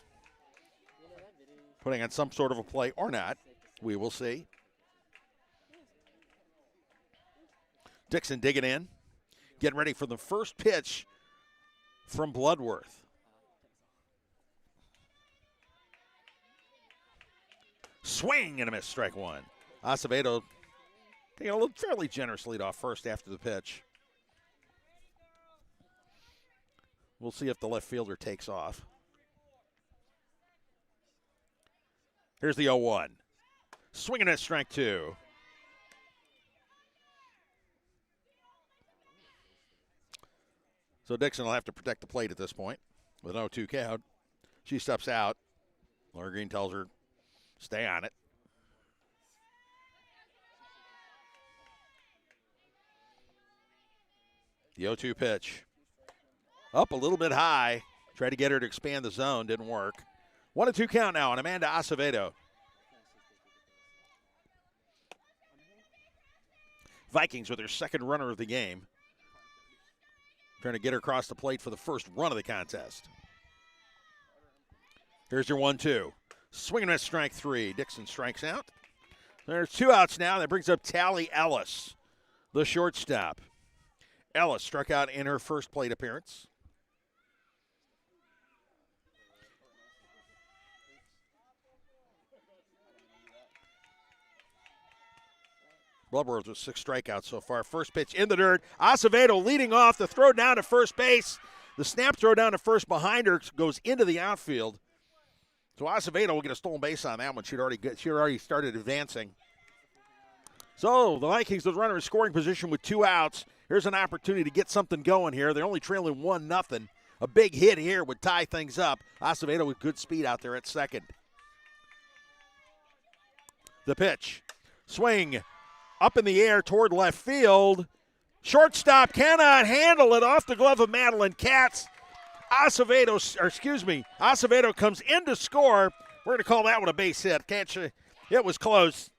putting on some sort of a play or not. We will see. Dixon digging in, getting ready for the first pitch from Bloodworth. Swing and a miss, strike 1. Acevedo taking a fairly generous lead off first after the pitch. We'll see if the left fielder takes off. Here's the 0-1. Swinging at strike 2. So Dixon will have to protect the plate at this point with an 0-2 count. She steps out. Laura Green tells her, stay on it. The 0-2 pitch. Up a little bit high. Tried to get her to expand the zone. Didn't work. 1-2 count now on Amanda Acevedo. Vikings with their 2nd runner of the game. Trying to get her across the plate for the first run of the contest. Here's your 1-2. Swinging at strike 3. Dixon strikes out. There's 2 outs now. That brings up Tally Ellis, the shortstop. Ellis struck out in her first plate appearance. Bloodworth with 6 strikeouts so far. First pitch in the dirt. Acevedo leading off. The throw down to first base. The snap throw down to first behind her goes into the outfield. So Acevedo will get a stolen base on that one. She had already started advancing. So the Vikings with runner in scoring position with 2 outs. Here's an opportunity to get something going here. They're only trailing 1-0. A big hit here would tie things up. Acevedo with good speed out there at second. The pitch. Swing. Up in the air toward left field. Shortstop cannot handle it, off the glove of Madeline Katz. Acevedo comes in to score. We're going to call that one a base hit. Can't you? It was close.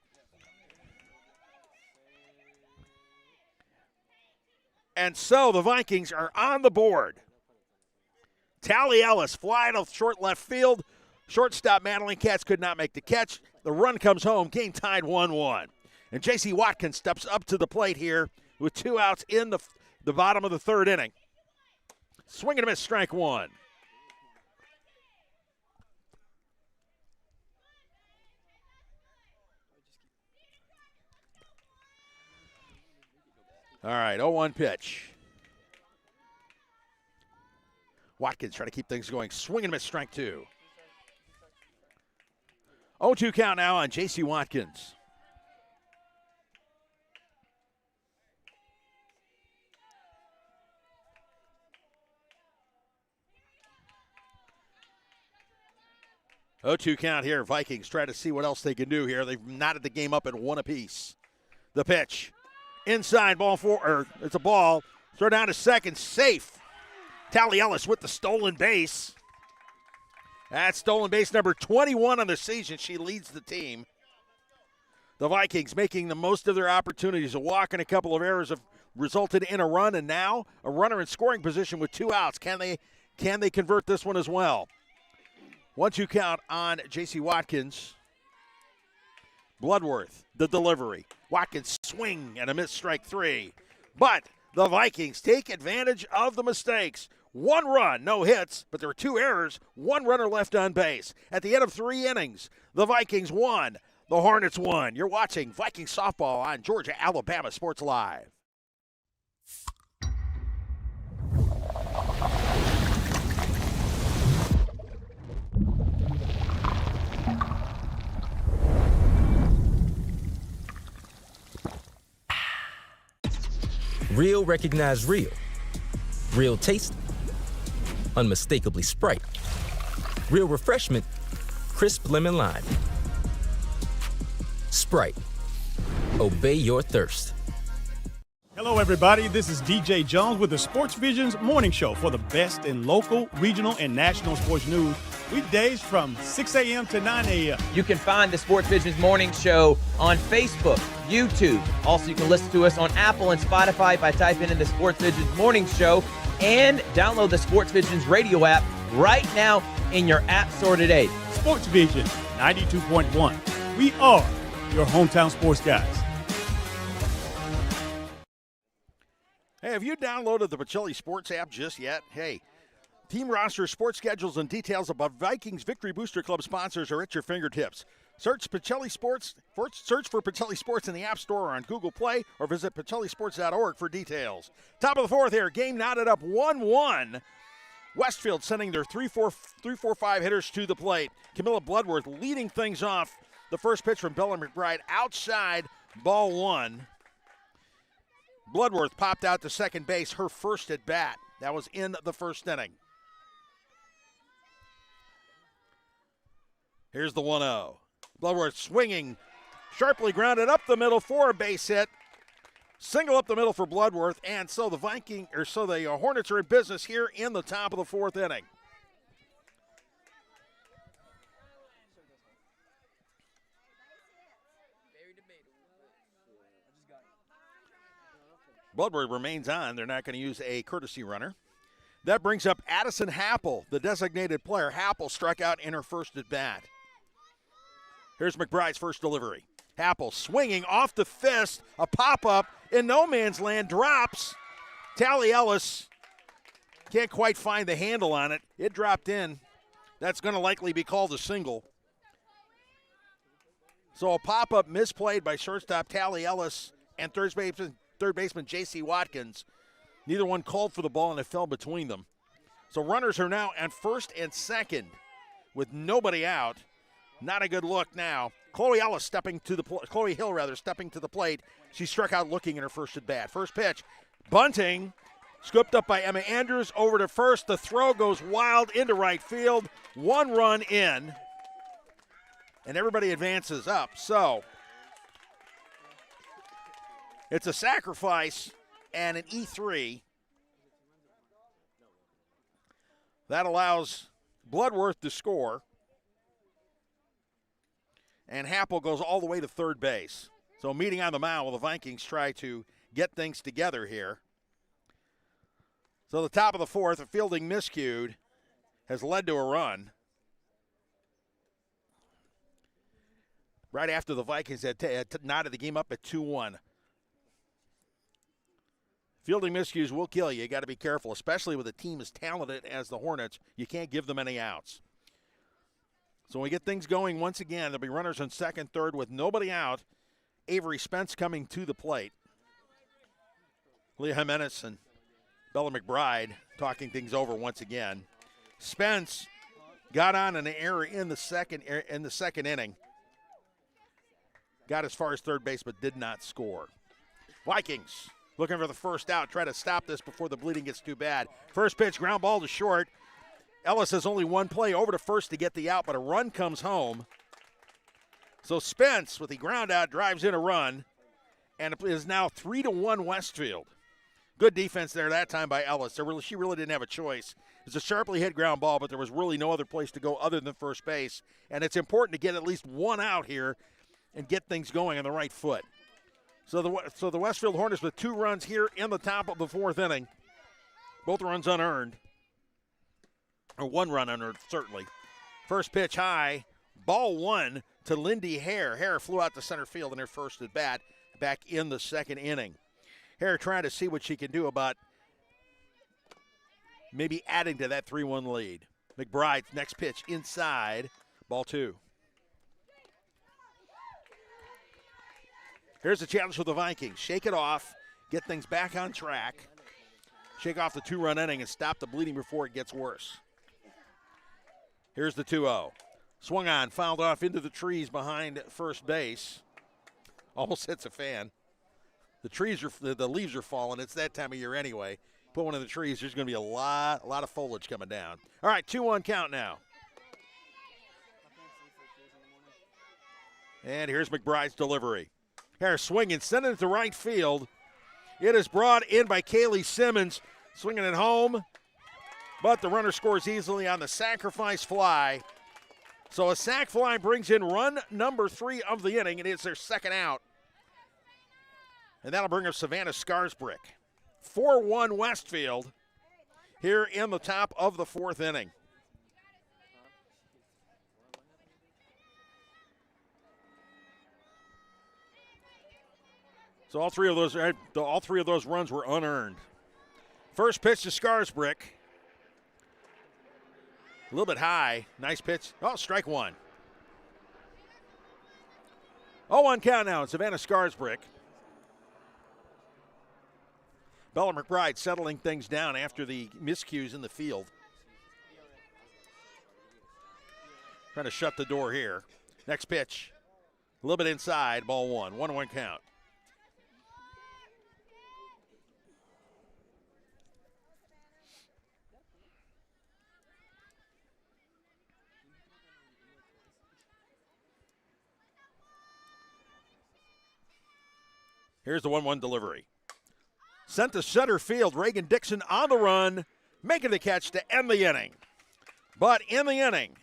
And so the Vikings are on the board. Tally Ellis flying off short left field. Shortstop Madeline Katz could not make the catch. The run comes home. Game tied 1-1. And J.C. Watkins steps up to the plate here with 2 outs in the bottom of the 3rd inning. Swing and a miss, strike 1. All right, 0-1 pitch. Watkins trying to keep things going. Swing and miss, strike 2. 0-2 count now on J.C. Watkins. Oh, 2 count here. Vikings try to see what else they can do here. They've knotted the game up at 1 apiece. The pitch. Inside, ball 4, or it's a ball. Throw down to second, safe. Tally Ellis with the stolen base. That's stolen base number 21 on the season. She leads the team. The Vikings making the most of their opportunities. A walk and a couple of errors have resulted in a run, and now a runner in scoring position with 2 outs. Can they convert this one as well? 1-2 count on J.C. Watkins. Bloodworth, the delivery. Watkins swing and a missed strike 3. But the Vikings take advantage of the mistakes. 1 run, no hits, but there were 2 errors, 1 runner left on base. At the end of 3 innings, the Vikings won, the Hornets won. You're watching Viking softball on Georgia Alabama Sports Live. Real recognize real. Real taste, unmistakably Sprite. Real refreshment, crisp lemon lime. Sprite. Obey your thirst. Hello, everybody. This is DJ Jones with the Sports Visions Morning Show for the best in local, regional, and national sports news. Weekdays from 6 a.m. to 9 a.m. You can find the Sports Visions Morning Show on Facebook, YouTube. Also, you can listen to us on Apple and Spotify by typing in the Sports Visions Morning Show, and download the Sports Visions radio app right now in your app store today. Sports Vision 92.1. We are your hometown sports guys. Hey, have you downloaded the Pacelli Sports app just yet? Hey, team roster, sports schedules, and details about Vikings Victory Booster Club sponsors are at your fingertips. Search Pacelli Sports. Search for Pacelli Sports in the App Store or on Google Play, or visit pacellisports.org for details. Top of the 4th here, game knotted up 1-1. Westfield sending their 3-4-5 hitters to the plate. Camilla Bloodworth leading things off. The first pitch from Bella McBride outside, ball 1. Bloodworth popped out to second base, her first at bat. That was in the first inning. Here's the 1-0. Bloodworth swinging, sharply grounded up the middle for a base hit. Single up the middle for Bloodworth, and so the Hornets are in business here in the top of the 4th inning. Bloodworth remains on. They're not going to use a courtesy runner. That brings up Addison Happel, the designated player. Happel struck out in her first at bat. Here's McBride's first delivery. Happel swinging off the fist, a pop-up in no man's land, drops. Tally Ellis can't quite find the handle on it. It dropped in. That's going to likely be called a single. So a pop-up misplayed by shortstop Tally Ellis and third baseman J.C. Watkins. Neither one called for the ball, and it fell between them. So runners are now at first and second with nobody out. Not a good look now. Chloe Hill stepping to the plate. She struck out looking in her first at bat. First pitch, bunting, scooped up by Emma Andrews over to first. The throw goes wild into right field. 1 run in, and everybody advances up. So it's a sacrifice and an E3. That allows Bloodworth to score. And Happel goes all the way to third base. So meeting on the mound while the Vikings try to get things together here. So the top of the 4th, a fielding miscued, has led to a run. Right after the Vikings had knotted the game up at 2-1. Fielding miscues will kill you. You got to be careful, especially with a team as talented as the Hornets. You can't give them any outs. So when we get things going once again, there'll be runners in second, third with nobody out. Avery Spence coming to the plate. Leah Jimenez and Bella McBride talking things over once again. Spence got on an error in the second inning. Got as far as third base but did not score. Vikings looking for the first out. Try to stop this before the bleeding gets too bad. First pitch, ground ball to short. Ellis has only one play over to first to get the out, but a run comes home. So Spence, with the ground out, drives in a run, and it is now 3-1 Westfield. Good defense there that time by Ellis. She really didn't have a choice. It was a sharply hit ground ball, but there was really no other place to go other than first base. And it's important to get at least one out here and get things going on the right foot. So the Westfield Hornets with 2 runs here in the top of the 4th inning. Both runs unearned. Or 1 run unearned, certainly. First pitch high, Ball 1 to Lindy Hare. Hare flew out to center field in her first at bat back in the second inning. Hare trying to see what she can do about maybe adding to that 3-1 lead. McBride's next pitch inside, ball 2. Here's the challenge for the Vikings. Shake it off, get things back on track, shake off the 2-run inning and stop the bleeding before it gets worse. Here's the 2-0. Swung on, fouled off into the trees behind first base. Almost hits a fan. The leaves are falling. It's that time of year anyway. Put one in the trees, there's going to be a lot of foliage coming down. All right, 2-1 count now. And here's McBride's delivery. Harris swinging, sending it to right field. It is brought in by Kaylee Simmons, swinging it home. But the runner scores easily on the sacrifice fly. So a sac fly brings in run number 3 of the inning, and it's their second out. And that'll bring up Savannah Scarsbrick. 4-1 Westfield here in the top of the 4th inning. So all three of those runs were unearned. First pitch to Scarsbrick. A little bit high. Nice pitch. Oh, strike 1. 0-1 count now. Savannah Scarsbrick. Bella McBride settling things down after the miscues in the field. Trying to shut the door here. Next pitch. A little bit inside. Ball 1. 1-1 count. Here's the 1-1 delivery. Sent to center field. Reagan Dixon on the run, making the catch to end the inning. But in the inning,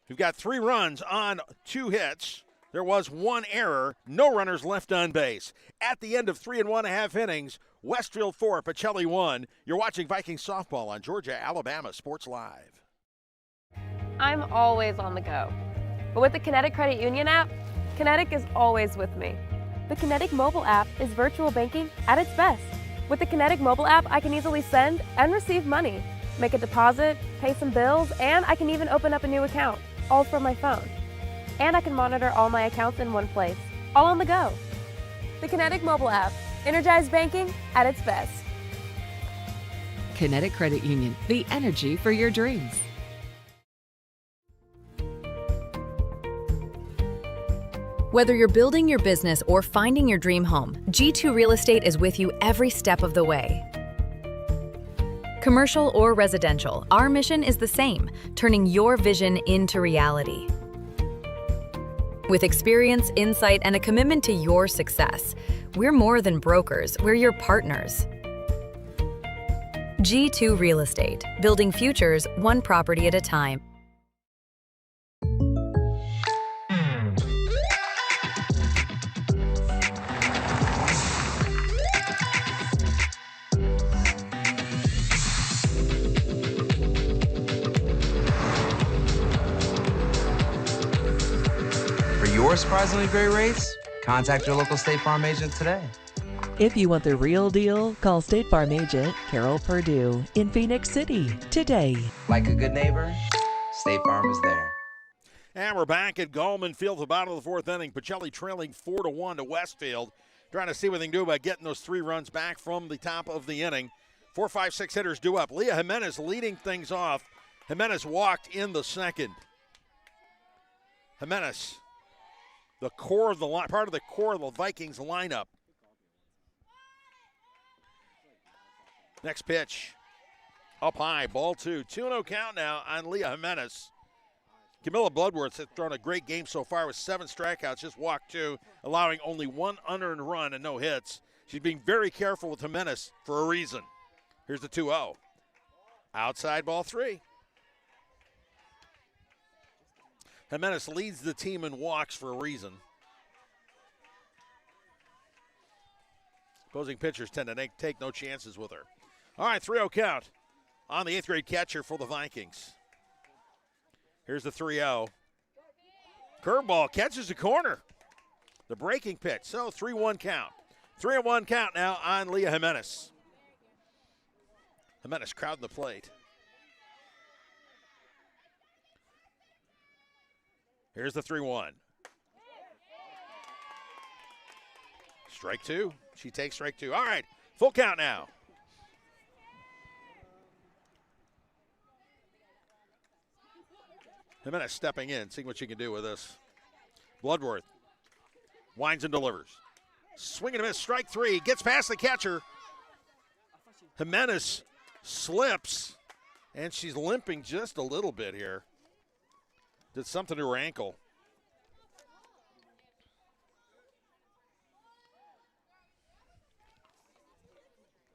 we've got 3 runs on 2 hits. There was 1 error. No runners left on base. At the end of 3 1/2 innings, Westfield 4, Pacelli 1. You're watching Viking softball on Georgia, Alabama Sports Live. I'm always on the go. But with the Kinetic Credit Union app, Kinetic is always with me. The Kinetic mobile app is virtual banking at its best. With the Kinetic mobile app, I can easily send and receive money, make a deposit, pay some bills, and I can even open up a new account, all from my phone. And I can monitor all my accounts in one place, all on the go. The Kinetic mobile app, energized banking at its best. Kinetic Credit Union, the energy for your dreams. Whether you're building your business or finding your dream home, G2 Real Estate is with you every step of the way. Commercial or residential, our mission is the same, turning your vision into reality. With experience, insight, and a commitment to your success, we're more than brokers, we're your partners. G2 Real Estate, building futures one property at a time. Your surprisingly great rates? Contact your local State Farm agent today. If you want the real deal, call State Farm agent Carol Perdue in Phoenix City today. Like a good neighbor, State Farm is there. And we're back at Gallman Field at the bottom of the 4th inning. Pacelli trailing 4-1 to Westfield. Trying to see what they can do about getting those 3 runs back from the top of the inning. 4, 5, 6 hitters due up. Leah Jimenez leading things off. Jimenez walked in the second. Jimenez, the core of the part of the core of the Vikings lineup. Next pitch, up high, ball 2. 2-0 count now on Leah Jimenez. Camilla Bloodworth has thrown a great game so far with 7 strikeouts, just walked 2, allowing only 1 unearned run and no hits. She's being very careful with Jimenez for a reason. Here's the 2-0. Outside ball 3. Jimenez leads the team in walks for a reason. Opposing pitchers tend to take no chances with her. All right, 3-0 count on the 8th grade catcher for the Vikings. Here's the 3-0. Curveball catches the corner. The breaking pitch. So 3-1 count. 3-1 count now on Leah Jimenez. Jimenez crowding the plate. Here's the 3-1. Strike two. She takes strike two. All right, full count now. Jimenez stepping in, seeing what she can do with this. Bloodworth winds and delivers. Swing and a miss, strike three. Gets past the catcher. Jimenez slips, and she's limping just a little bit here. Did something to her ankle.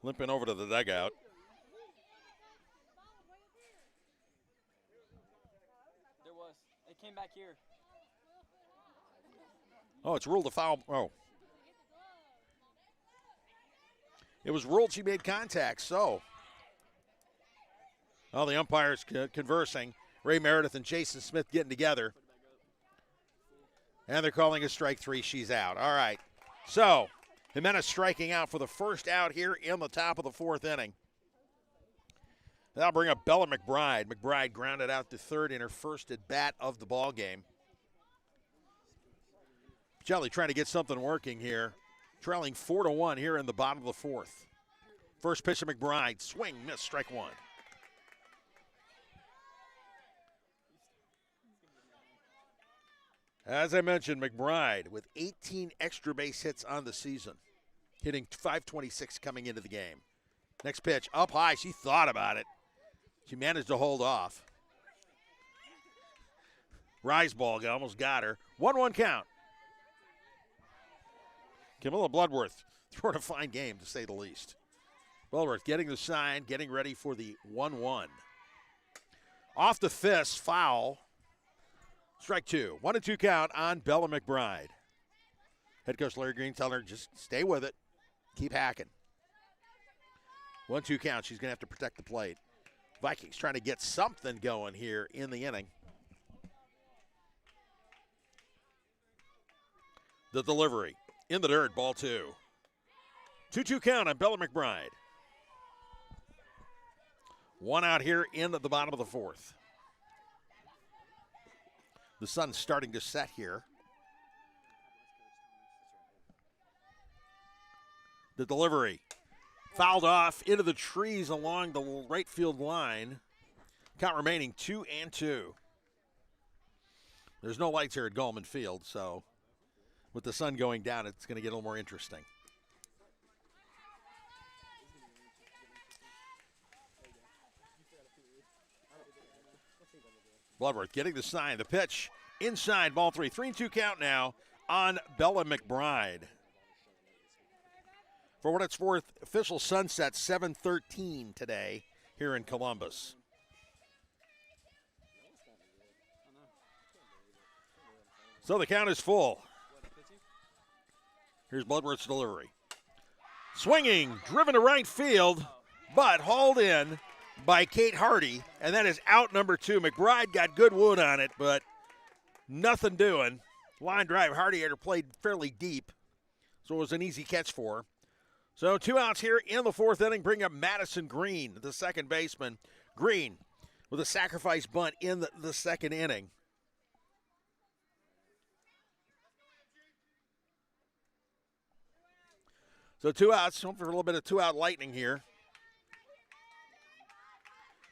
Limping over to the dugout. There was. It came back here. Oh, it's ruled a foul. Oh. It was ruled she made contact, so. Well, the umpires conversing. Ray Meredith and Jason Smith getting together. And they're calling a strike three. She's out. All right. So, Jimenez striking out for the first out here in the top of the fourth inning. That'll bring up Bella McBride. McBride grounded out to third in her first at bat of the ball game. Pacelli trying to get something working here. Trailing 4-1 here in the bottom of the fourth. First pitch of McBride. Swing, miss, strike one. As I mentioned, McBride with 18 extra base hits on the season, hitting .526 coming into the game. Next pitch, up high. She thought about it. She managed to hold off. Rise ball almost got her. 1-1 count. Camilla Bloodworth throwing a fine game, to say the least. Bloodworth getting the sign, getting ready for the 1-1. Off the fist, foul. Strike two. 1-2 count on Bella McBride. Head coach Larry Green telling her, just stay with it. Keep hacking. 1-2 count. She's going to have to protect the plate. Vikings trying to get something going here in the inning. The delivery. In the dirt, ball two. 2-2 count on Bella McBride. One out here in the bottom of the fourth. The sun's starting to set here. The delivery. Fouled off into the trees along the right field line. Count remaining 2-2. There's no lights here at Gallman Field, so with the sun going down, it's going to get a little more interesting. Bloodworth getting the sign. The pitch inside, ball three. 3-2 count now on Bella McBride. For what it's worth, official sunset 7:13 today here in Columbus. So the count is full. Here's Bloodworth's delivery. Swinging, driven to right field, but hauled in by Kate Hardy, and that is out number two. McBride got good wood on it, but nothing doing. Line drive, Hardy had her played fairly deep, so it was an easy catch for her. So 2 outs here in the fourth inning, bring up Madison Green, the second baseman. Green with a sacrifice bunt in the second inning. So 2 outs, hoping for a little bit of 2-out lightning here.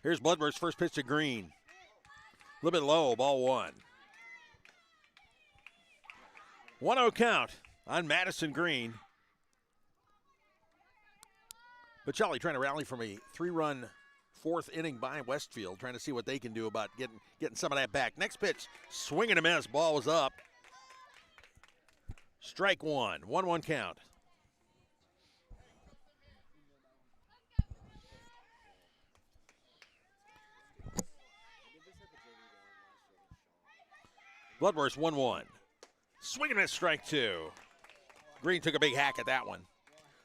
Here's Bloodworth's first pitch to Green. A little bit low, ball one. 1-0 count on Madison Green. Pacelli trying to rally from a 3-run fourth inning by Westfield, trying to see what they can do about getting some of that back. Next pitch, swing and a miss, ball was up. Strike one, 1-1 count. Bloodworth 1-1. Swing and miss, strike two. Green took a big hack at that one.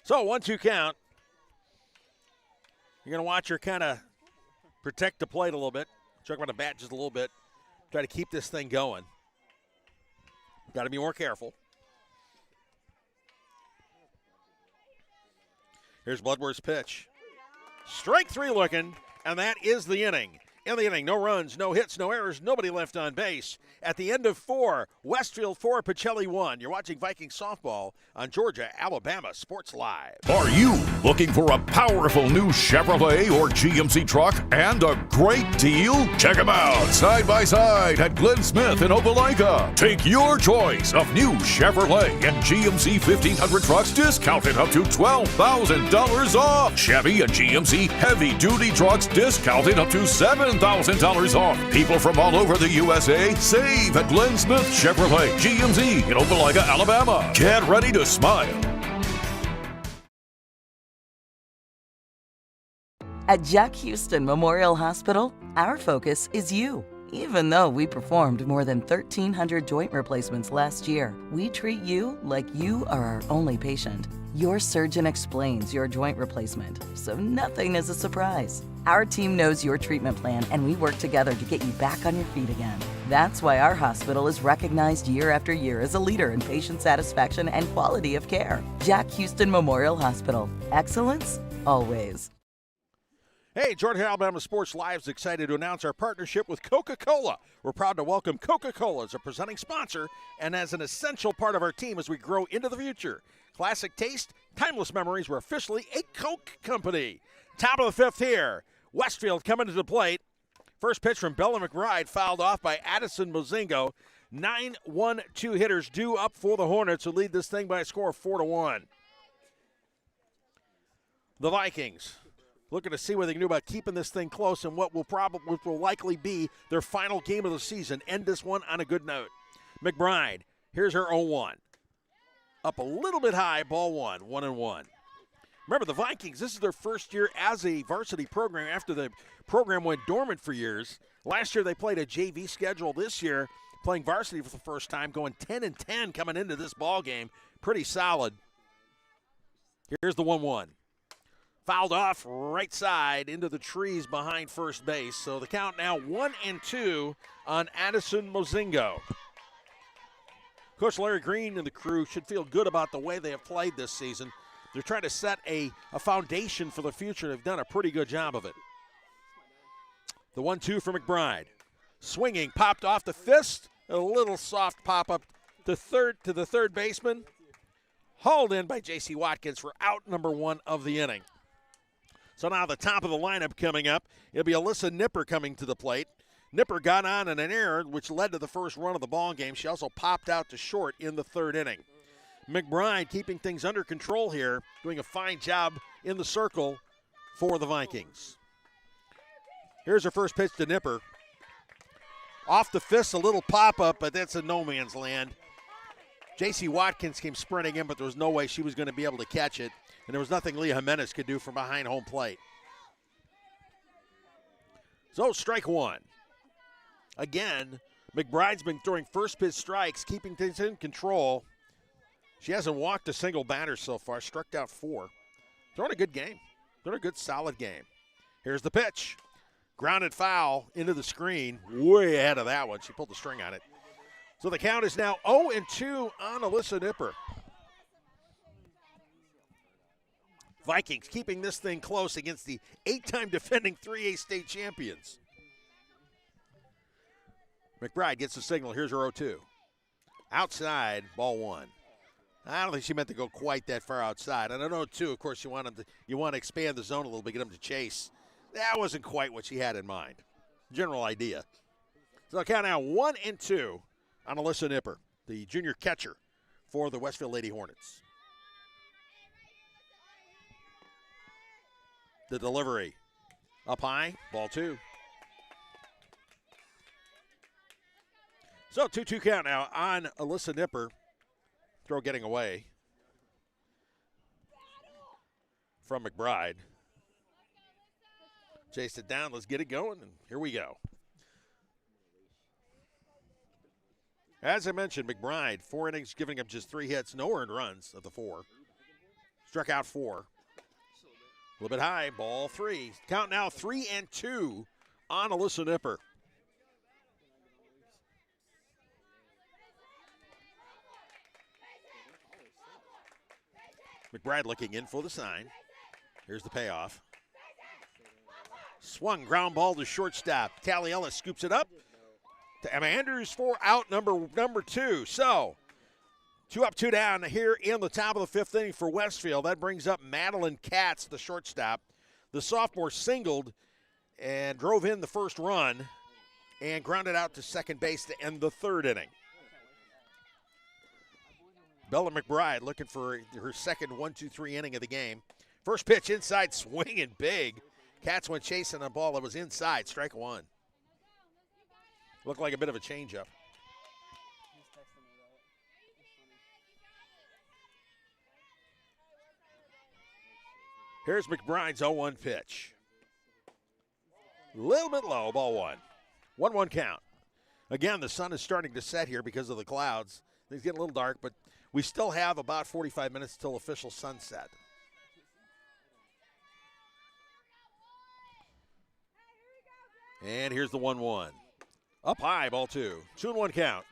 So 1-2 count. You're going to watch her kind of protect the plate a little bit. Chuck on the bat just a little bit. Try to keep this thing going. Got to be more careful. Here's Bloodworth's pitch. Strike 3 looking, and that is the inning. In the inning, no runs, no hits, no errors, nobody left on base. At the end of 4, Westfield 4, Pacelli 1. You're watching Viking softball on Georgia, Alabama Sports Live. Are you looking for a powerful new Chevrolet or GMC truck and a great deal? Check them out side by side at Glenn Smith in Opelika. Take your choice of new Chevrolet and GMC 1500 trucks discounted up to $12,000 off. Chevy and GMC heavy-duty trucks discounted up to $7,000 off. People from all over the USA save at Glenn Smith Chevrolet GMC in Opelika, Alabama. Get ready to smile. At Jack Houston Memorial Hospital, our focus is you. Even though we performed more than 1,300 joint replacements last year, we treat you like you are our only patient. Your surgeon explains your joint replacement, so nothing is a surprise. Our team knows your treatment plan, and we work together to get you back on your feet again. That's why our hospital is recognized year after year as a leader in patient satisfaction and quality of care. Jack Houston Memorial Hospital. Excellence, always. Hey, Georgia Alabama Sports Live is excited to announce our partnership with Coca-Cola. We're proud to welcome Coca-Cola as a presenting sponsor and as an essential part of our team as we grow into the future. Classic taste, timeless memories. We're officially a Coke company. Top of the 5th here. Westfield coming to the plate. First pitch from Bella McBride, fouled off by Addison Mozingo. 9-1-2 hitters due up for the Hornets, who lead this thing by a score of 4-1. The Vikings looking to see what they can do about keeping this thing close and what will likely be their final game of the season. End this one on a good note. McBride, here's her 0-1. Up a little bit high, ball 1-1. Remember, the Vikings, this is their first year as a varsity program after the program went dormant for years. Last year they played a JV schedule. This year, playing varsity for the first time, going 10-10 coming into this ball game. Pretty solid. Here's the 1-1. Fouled off right side into the trees behind first base. So the count now 1-2 on Addison Mozingo. Coach Larry Green and the crew should feel good about the way they have played this season. They're trying to set a foundation for the future. They've done a pretty good job of it. The 1-2 for McBride. Swinging, popped off the fist. A little soft pop-up to the third baseman. Hauled in by J.C. Watkins for out number 1 of the inning. So now the top of the lineup coming up. It'll be Alyssa Nipper coming to the plate. Nipper got on in an error, which led to the first run of the ball game. She also popped out to short in the 3rd inning. McBride keeping things under control here, doing a fine job in the circle for the Vikings. Here's her first pitch to Nipper. Off the fist, a little pop-up, but that's a no man's land. J.C. Watkins came sprinting in, but there was no way she was going to be able to catch it, and there was nothing Leah Jimenez could do from behind home plate. So strike 1. Again, McBride's been throwing first pitch strikes, keeping things in control. She hasn't walked a single batter so far, struck out 4. Throwing a good game. Throwing a good, solid game. Here's the pitch. Grounded foul into the screen. Way ahead of that one. She pulled the string on it. So the count is now 0-2 on Alyssa Nipper. Vikings keeping this thing close against the 8-time defending 3A state champions. McBride gets the signal. Here's her 0-2. Outside, ball 1. I don't think she meant to go quite that far outside. And I know, too, of course, you want to expand the zone a little bit, get them to chase. That wasn't quite what she had in mind. General idea. So the count now 1-2 on Alyssa Nipper, the junior catcher for the Westfield Lady Hornets. The delivery up high, ball 2. So 2-2 count now on Alyssa Nipper. Throw getting away from McBride. Chased it down. Let's get it going, and here we go. As I mentioned, McBride, 4 innings, giving up just 3 hits, no earned runs of the 4. Struck out 4. A little bit high, ball 3. Count now 3-2 on Alyssa Nipper. McBride looking in for the sign. Here's the payoff. Swung ground ball to shortstop. Taliella scoops it up to Emma Andrews for out number 2. So 2 up, 2 down here in the top of the 5th inning for Westfield. That brings up Madeline Katz, the shortstop. The sophomore singled and drove in the first run and grounded out to second base to end the 3rd inning. Bella McBride looking for her second 1-2-3 inning of the game. First pitch inside, swinging big. Katz went chasing a ball that was inside, strike 1. Looked like a bit of a changeup. Here's McBride's 0-1 pitch. A little bit low, ball 1. 1-1 count. Again, the sun is starting to set here because of the clouds. Things getting a little dark, but we still have about 45 minutes till official sunset. And here's the 1-1. Up high, ball 2. 2-1 count.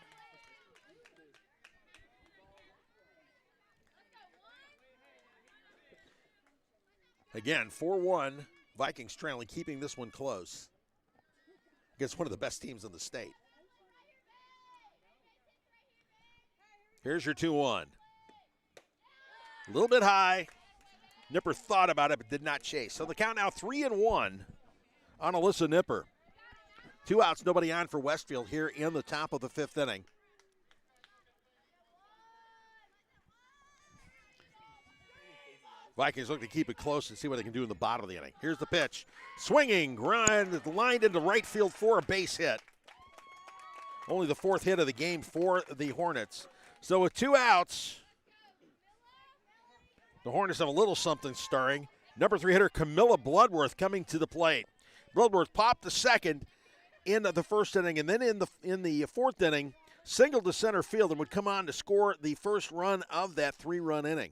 Again, 4-1. Vikings trailing, keeping this one close against one of the best teams in the state. Here's your 2-1. A little bit high. Nipper thought about it but did not chase. So the count now 3-1 on Alyssa Nipper. 2 outs, nobody on for Westfield here in the top of the 5th inning. Vikings look to keep it close and see what they can do in the bottom of the inning. Here's the pitch. Swinging, grind, lined into right field for a base hit. Only the 4th hit of the game for the Hornets. So with 2 outs, the Hornets have a little something stirring. Number 3 hitter Camilla Bloodworth coming to the plate. Bloodworth popped to second in the 1st inning, and then in the 4th inning, singled to center field and would come on to score the first run of that 3-run inning.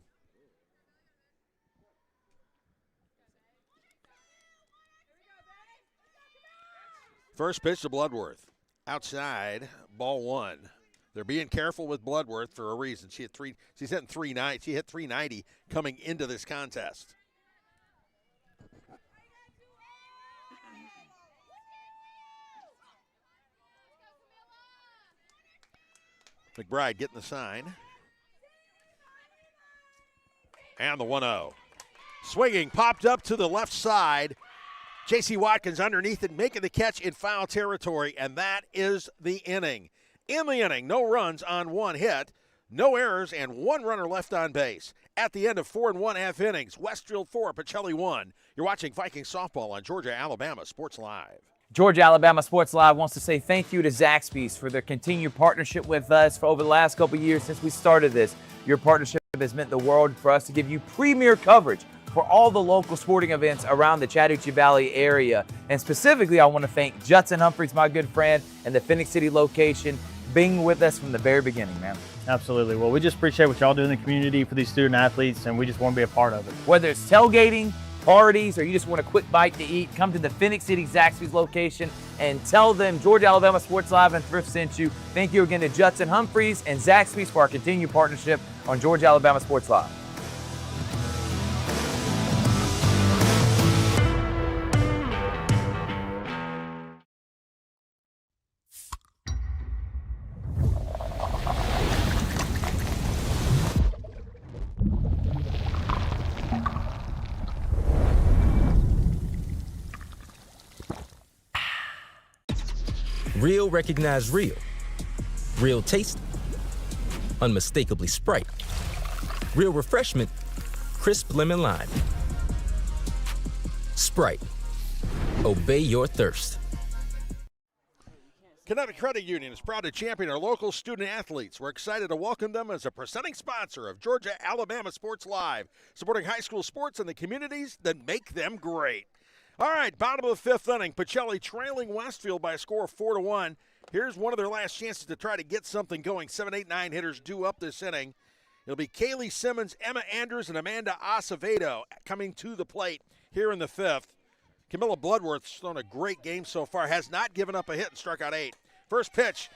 First pitch to Bloodworth. Outside, ball 1. They're being careful with Bloodworth for a reason. She's hitting 390. She hit 390 coming into this contest. McBride getting the sign. And the 1-0. Swinging, popped up to the left side. J.C. Watkins underneath it, making the catch in foul territory, and that is the inning. In the inning, no runs on 1 hit, no errors, and 1 runner left on base. At the end of 4 1/2 innings, Westfield 4, Pacelli 1. You're watching Viking softball on Georgia, Alabama Sports Live. Georgia Alabama Sports Live wants to say thank you to Zaxby's for their continued partnership with us for over the last couple of years since we started this. Your partnership has meant the world for us to give you premier coverage for all the local sporting events around the Chattahoochee Valley area. And specifically, I want to thank Judson Humphreys, my good friend, and the Phoenix City location, being with us from the very beginning, man. Absolutely. Well, we just appreciate what y'all do in the community for these student athletes, and we just want to be a part of it. Whether it's tailgating, parties, or you just want a quick bite to eat, come to the Phoenix City Zaxby's location and tell them Georgia Alabama Sports Live and Thrift sent you. Thank you again to Judson Humphreys and Zaxby's for our continued partnership on Georgia Alabama Sports Live. Real recognize real. Real taste, unmistakably Sprite. Real refreshment, crisp lemon lime. Sprite. Obey your thirst. Kinetic Credit Union is proud to champion our local student athletes. We're excited to welcome them as a presenting sponsor of Georgia Alabama Sports Live, supporting high school sports and the communities that make them great. All right, bottom of the 5th inning, Pacelli trailing Westfield by a score of 4-1. Here's one of their last chances to try to get something going. 7, 8, 9 hitters due up this inning. It'll be Kaylee Simmons, Emma Andrews, and Amanda Acevedo coming to the plate here in the 5th. Camilla Bloodworth's thrown a great game so far, has not given up a hit and struck out 8. First pitch,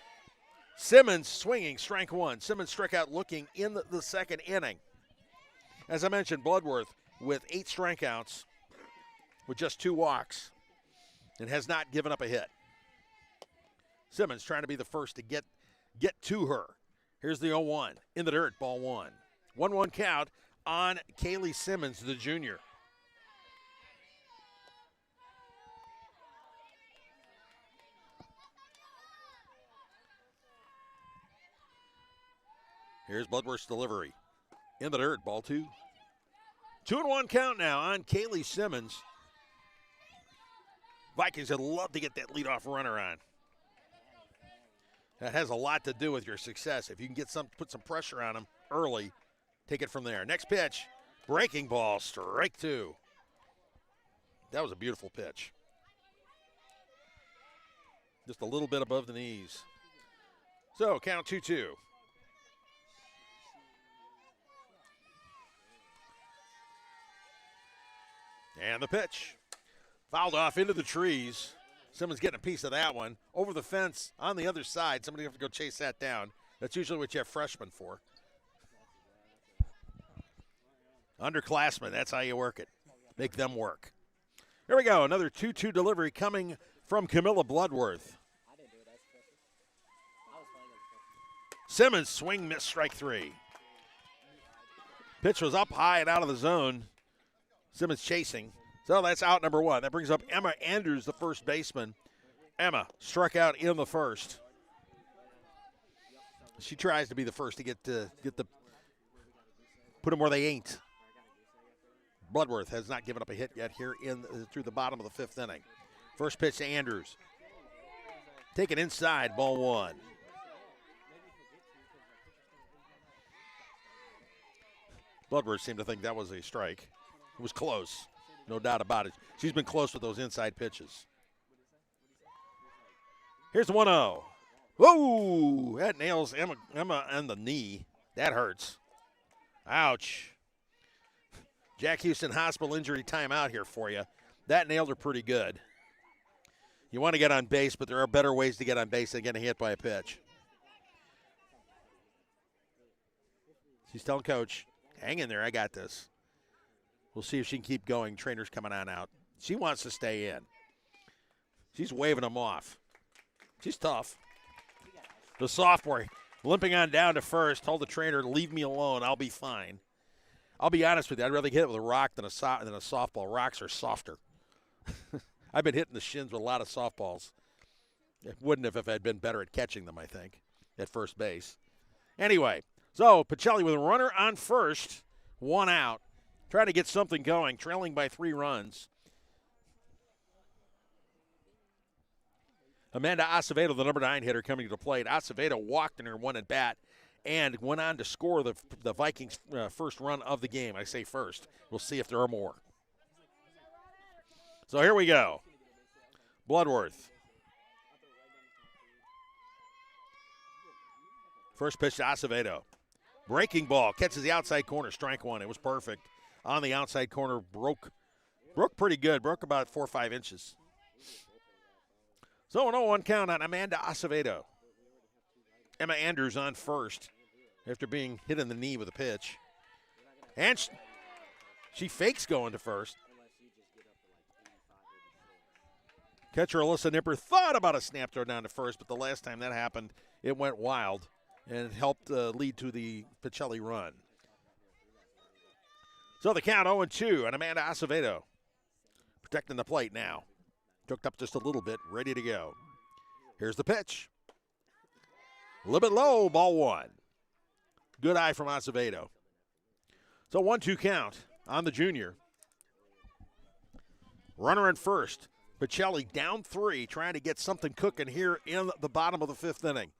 Simmons swinging, strike 1. Simmons struck out looking in the 2nd inning. As I mentioned, Bloodworth with 8 strikeouts with just 2 walks and has not given up a hit. Simmons trying to be the first to get to her. Here's the 0-1 in the dirt, ball 1. 1-1 count on Kaylee Simmons, the junior. Here's Bloodworth's delivery. In the dirt, ball 2. 2-1 count now on Kaylee Simmons. Vikings would love to get that leadoff runner on. That has a lot to do with your success. If you can put some pressure on them early, take it from there. Next pitch, breaking ball, strike 2. That was a beautiful pitch. Just a little bit above the knees. So count 2-2. And the pitch. Fouled off into the trees. Simmons getting a piece of that one. Over the fence on the other side. Somebody have to go chase that down. That's usually what you have freshmen for. Underclassmen, that's how you work it. Make them work. Here we go. Another 2-2 delivery coming from Camilla Bloodworth. Simmons swing, miss, strike 3. Pitch was up high and out of the zone. Simmons chasing. So that's out number 1. That brings up Emma Andrews, the first baseman. Emma struck out in the first. She tries to be the first to get the put them where they ain't. Bloodworth has not given up a hit yet here through the bottom of the 5th inning. First pitch to Andrews. Taken inside, ball 1. Bloodworth seemed to think that was a strike. It was close, no doubt about it. She's been close with those inside pitches. Here's the 1-0. Whoa! That nails Emma on the knee. That hurts. Ouch. Jack Houston Hospital injury timeout here for you. That nailed her pretty good. You want to get on base, but there are better ways to get on base than getting hit by a pitch. She's telling Coach, hang in there, I got this. We'll see if she can keep going. Trainer's coming on out. She wants to stay in. She's waving them off. She's tough. The sophomore limping on down to first, told the trainer, leave me alone, I'll be fine. I'll be honest with you, I'd rather get hit with a rock than a softball. Rocks are softer. I've been hitting the shins with a lot of softballs. It wouldn't have if I'd been better at catching them, I think, at first base. Anyway, so Pacelli with a runner on first, 1 out. Trying to get something going, trailing by 3 runs. Amanda Acevedo, the number 9 hitter, coming to the plate. Acevedo walked in her 1 at bat and went on to score the Vikings' first run of the game. I say first. We'll see if there are more. So here we go. Bloodworth. First pitch to Acevedo. Breaking ball, catches the outside corner, strike 1. It was perfect. On the outside corner, broke pretty good. Broke about 4 or 5 inches. So an 0-1 count on Amanda Acevedo. Emma Andrews on first after being hit in the knee with a pitch. And she fakes going to first. Catcher Alyssa Nipper thought about a snap throw down to first, but the last time that happened, it went wild and helped lead to the Pacelli run. So the count 0-2 on Amanda Acevedo. Protecting the plate now. Hooked up just a little bit, ready to go. Here's the pitch. A little bit low, ball 1. Good eye from Acevedo. So 1-2 count on the junior. Runner in first. Pacelli down 3, trying to get something cooking here in the bottom of the 5th inning.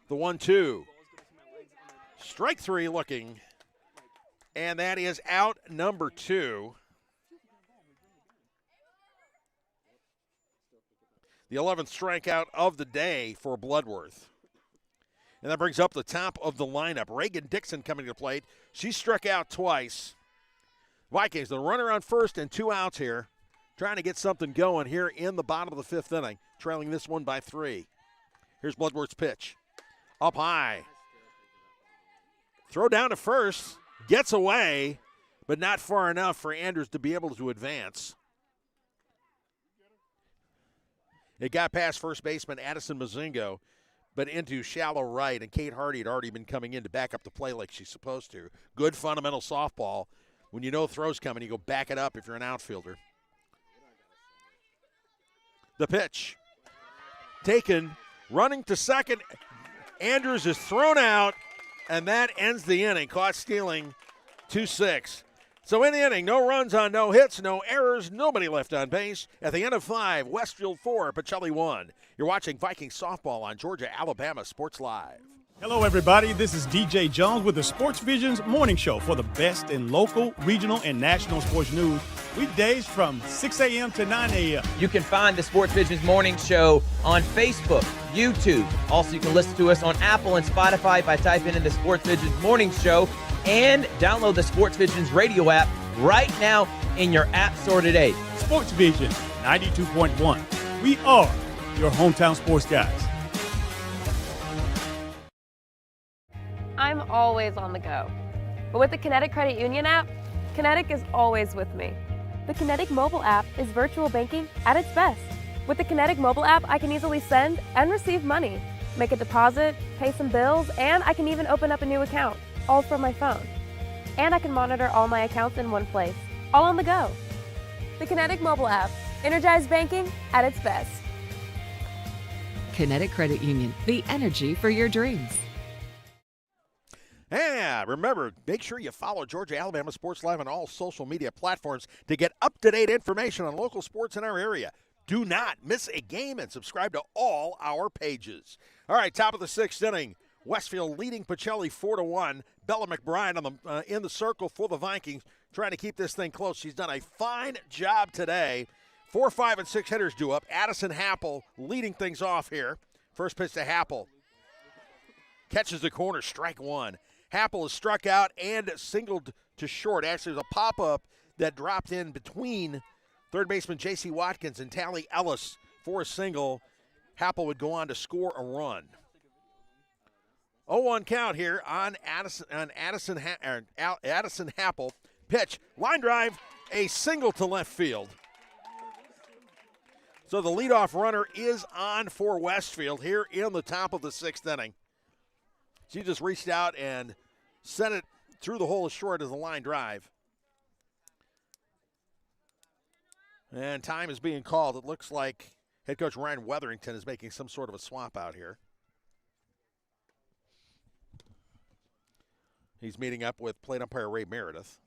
The 1-2. Strike 3 looking. And that is out number 2. The 11th strikeout of the day for Bloodworth. And that brings up the top of the lineup. Reagan Dixon coming to the plate. She struck out twice. Vikings, the runner on first and 2 outs here. Trying to get something going here in the bottom of the 5th inning. Trailing this one by 3. Here's Bloodworth's pitch. Up high. Throw down to first. Gets away, but not far enough for Andrews to be able to advance. It got past first baseman Addison Mazingo, but into shallow right, and Kate Hardy had already been coming in to back up the play like she's supposed to. Good fundamental softball. When you know throw's coming, you go back it up if you're an outfielder. The pitch. Taken, running to second. Andrews is thrown out, and that ends the inning. Caught stealing 2-6. So in the inning, no runs on no hits, no errors, nobody left on base. At the end of 5, Westfield 4, Pacelli 1. You're watching Viking softball on Georgia-Alabama Sports Live. Hello, everybody. This is DJ Jones with the Sports Visions Morning Show for the best in local, regional, and national sports news. Weekdays from 6 a.m. to 9 a.m. You can find the Sports Visions Morning Show on Facebook, YouTube. Also, you can listen to us on Apple and Spotify by typing in the Sports Visions Morning Show, and download the Sports Visions radio app right now in your app store today. Sports Vision 92.1. We are your hometown sports guys. I'm always on the go. But with the Kinetic Credit Union app, Kinetic is always with me. The Kinetic mobile app is virtual banking at its best. With the Kinetic mobile app, I can easily send and receive money, make a deposit, pay some bills, and I can even open up a new account, all from my phone. And I can monitor all my accounts in one place, all on the go. The Kinetic mobile app, energized banking at its best. Kinetic Credit Union, the energy for your dreams. And remember, make sure you follow Georgia-Alabama Sports Live on all social media platforms to get up-to-date information on local sports in our area. Do not miss a game and subscribe to all our pages. All right, top of the 6th inning. Westfield leading Pacelli 4-1. Bella McBride in the circle for the Vikings, trying to keep this thing close. She's done a fine job today. 4, 5, and 6 hitters due up. Addison Happel leading things off here. First pitch to Happel. Catches the corner, strike 1. Happel is struck out and singled to short. Actually, there's a pop-up that dropped in between third baseman J.C. Watkins and Tally Ellis for a single. Happel would go on to score a run. 0-1 count here on Addison Happel. Pitch, line drive, a single to left field. So the leadoff runner is on for Westfield here in the top of the 6th inning. She just reached out and sent it through the hole as short as a line drive. And time is being called. It looks like head coach Ryan Weatherington is making some sort of a swap out here. He's meeting up with plate umpire Ray Meredith.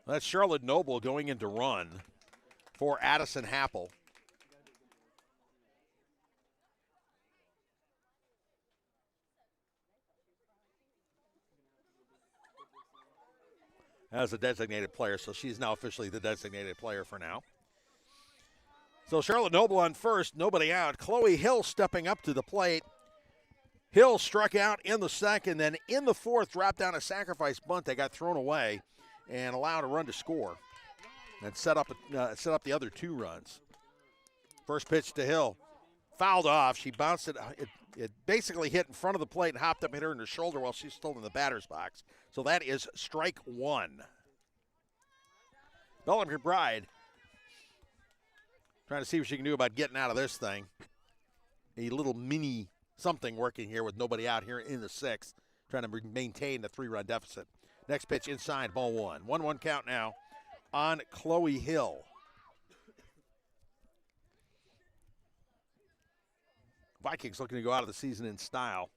That's Charlotte Noble going into run for Addison Happel. As a designated player, so she's now officially the designated player for now. So Charlotte Noble on first, nobody out. Chloe Hill stepping up to the plate. Hill struck out in the second, then in the fourth dropped down a sacrifice bunt that got thrown away and allowed a run to score and set up the other 2 runs. First pitch to Hill, fouled off. She bounced it. It basically hit in front of the plate and hopped up and hit her in the shoulder while she's still in the batter's box. So that is strike 1. Bella McBride trying to see what she can do about getting out of this thing. A little mini something working here with nobody out here in the 6th, trying to maintain the 3-run deficit. Next pitch inside, ball 1. 1-1 count now on Chloe Hill. Vikings looking to go out of the season in style.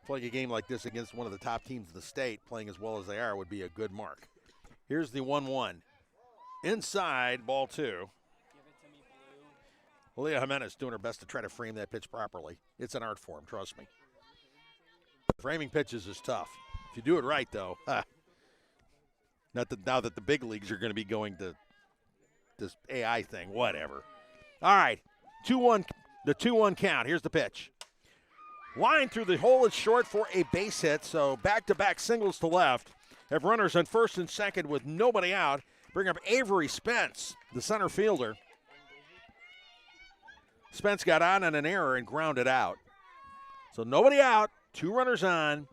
Playing a game like this against one of the top teams in the state, playing as well as they are, would be a good mark. Here's the 1-1. Inside, ball 2. Leah Jimenez doing her best to try to frame that pitch properly. It's an art form, trust me. Framing pitches is tough. If you do it right, though, now that the big leagues are going to be going to this AI thing, whatever. All right, 2-1, the 2-1 count. Here's the pitch. Line through the hole is short for a base hit, so back-to-back singles to left. Have runners on first and second with nobody out. Bring up Avery Spence, the center fielder. Spence got on an error and grounded out. So nobody out, 2 runners on.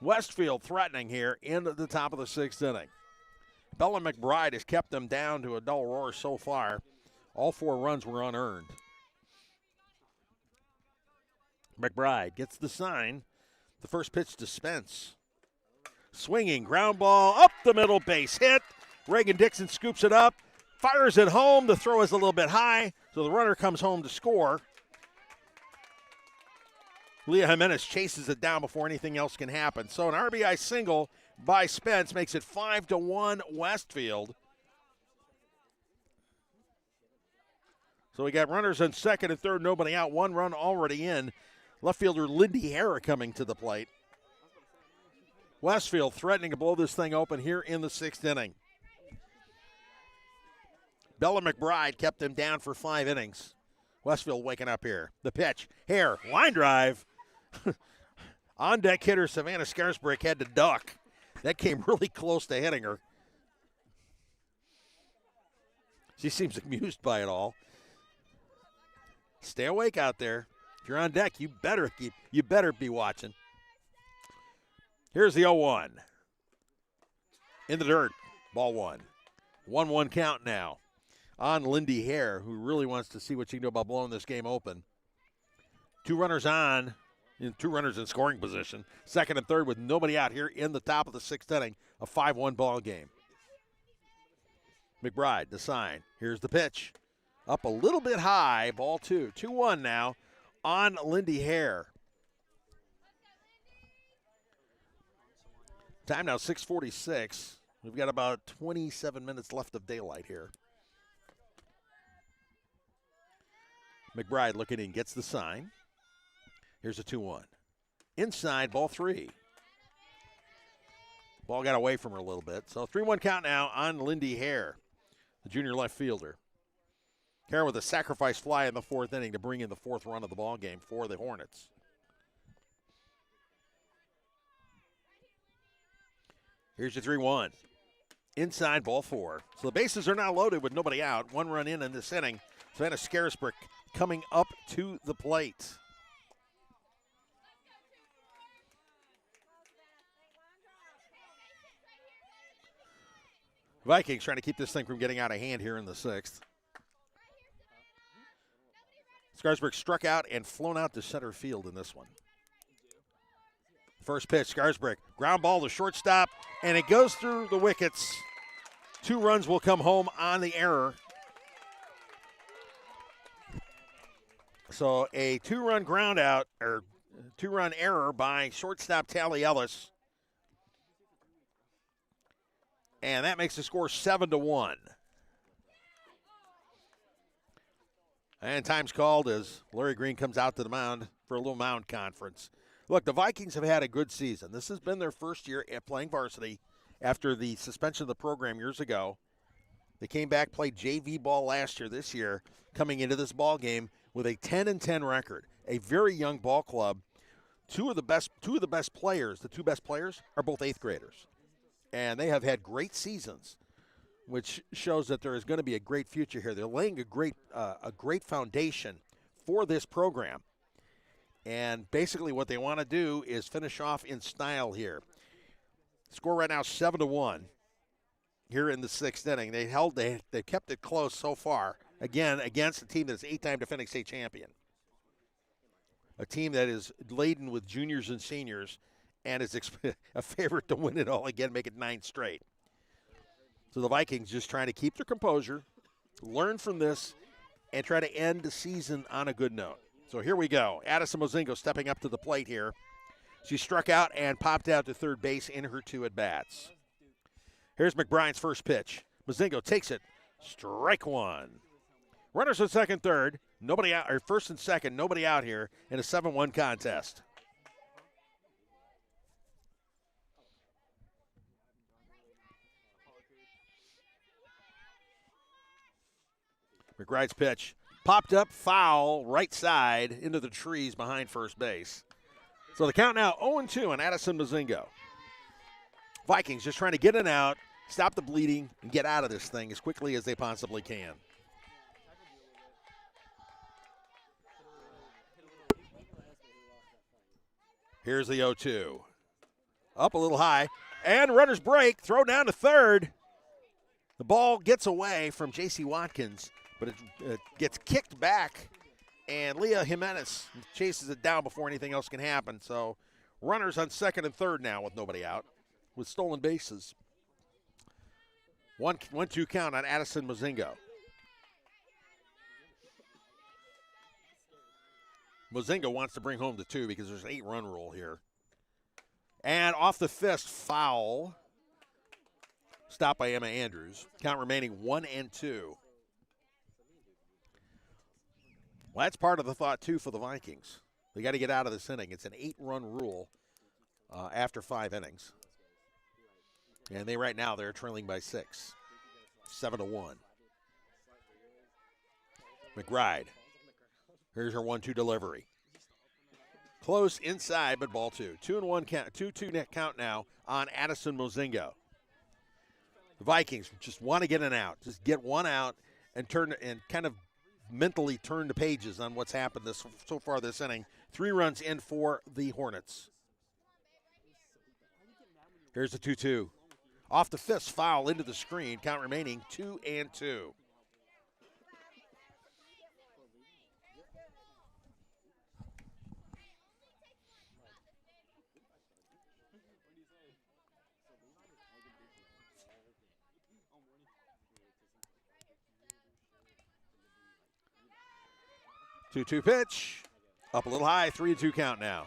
Westfield threatening here into the top of the 6th inning. Bella McBride has kept them down to a dull roar so far. All 4 runs were unearned. McBride gets the sign. The first pitch to Spence. Swinging, ground ball, up the middle, base hit. Reagan Dixon scoops it up, fires it home. The throw is a little bit high, so the runner comes home to score. Leah Jimenez chases it down before anything else can happen. So an RBI single by Spence makes it 5-1 Westfield. So we got runners on second and third, nobody out. 1 run already in. Left fielder Lindy Hara coming to the plate. Westfield threatening to blow this thing open here in the 6th inning. Bella McBride kept them down for 5 innings. Westfield waking up here. The pitch. Hare, line drive. On deck hitter Savannah Scarsbrick had to duck. That came really close to hitting her. She seems amused by it all. Stay awake out there. If you're on deck, you better be watching. Here's the 0-1. In the dirt, ball 1. 1-1 count now on Lindy Hare, who really wants to see what she can do about blowing this game open. 2 runners on, 2 runners in scoring position. Second and third with nobody out here in the top of the 6th inning. A 5-1 ball game. McBride, the sign. Here's the pitch. Up a little bit high, ball 2. 2-1 now on Lindy Hare. Time now 6:46. We've got about 27 minutes left of daylight here. McBride looking in, gets the sign. Here's a 2-1. Inside, ball 3. Ball got away from her a little bit. So 3-1 count now on Lindy Hare, the junior left fielder. Hare with a sacrifice fly in the 4th inning to bring in the 4th run of the ball game for the Hornets. Here's your 3-1. Inside, ball 4. So the bases are now loaded with nobody out. 1 run in this inning. Savannah Scarisbrick coming up to the plate. Vikings trying to keep this thing from getting out of hand here in the 6th. Scarisbrick struck out and flown out to center field in this one. First pitch, Scarisbrick. Ground ball to shortstop, and it goes through the wickets. 2 runs will come home on the error. So a 2-run ground out, or 2-run error by shortstop Tally Ellis. And that makes the score 7-1. And time's called as Larry Green comes out to the mound for a little mound conference. Look, the Vikings have had a good season. This has been their first year at playing varsity after the suspension of the program years ago. They came back, played JV ball last year. This year, coming into this ball game with a 10-10 record, a very young ball club. Two of the best players, the 2 best players, are both 8th graders, and they have had great seasons, which shows that there is going to be a great future here. They're laying a great foundation for this program. And basically what they want to do is finish off in style here. Score right now 7-1 here in the 6th inning. They kept it close so far, again, against a team that's 8-time defending state champion. A team that is laden with juniors and seniors and is a favorite to win it all again, make it 9 straight. So the Vikings just trying to keep their composure, learn from this, and try to end the season on a good note. So here we go. Addison Mozingo stepping up to the plate here. She struck out and popped out to third base in her 2 at-bats. Here's McBride's first pitch. Mozingo takes it. Strike 1. Runners on second, third. Nobody out, or first and second, nobody out here in a 7-1 contest. McBride's pitch. Popped up, foul, right side, into the trees behind first base. So the count now 0-2 on Addison Mozingo. Vikings just trying to get it out, stop the bleeding, and get out of this thing as quickly as they possibly can. Here's the 0-2. Up a little high. And runners break. Throw down to third. The ball gets away from J.C. Watkins, but it gets kicked back. And Leah Jimenez chases it down before anything else can happen. So runners on second and third now with nobody out with stolen bases. 1-2 count on Addison Mozingo. Mozingo wants to bring home the 2 because there's an 8-run rule here. And off the fist, foul. Stopped by Emma Andrews. Count remaining 1-2. Well, that's part of the thought, too, for the Vikings. They got to get out of this inning. It's an 8-run rule after 5 innings. And right now, they're trailing by 6. 7-1. McBride. Here's her 1-2 delivery. Close inside, but ball 2. 2-1 count. 2-2 net count now on Addison Mozingo. The Vikings just want to get an out. Just get one out and kind of mentally turn the pages on what's happened so far this inning. 3 runs in for the Hornets. Here's the 2-2. Off the fist, foul into the screen. Count remaining 2-2. Two pitch. Up a little high, 3-2 count now.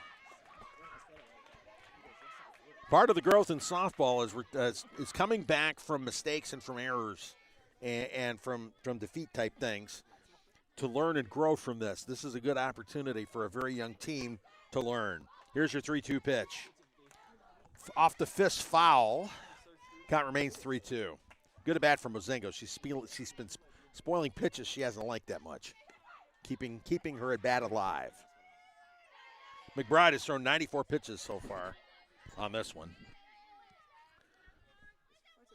Part of the growth in softball is coming back from mistakes and from errors and from defeat type things to learn and grow from this. This is a good opportunity for a very young team to learn. Here's your 3-2 pitch. Off the fist, foul. Count remains 3-2. Good at bat from Mozingo. She's been spoiling pitches she hasn't liked that much. Keeping her at bat alive. McBride has thrown 94 pitches so far on this one.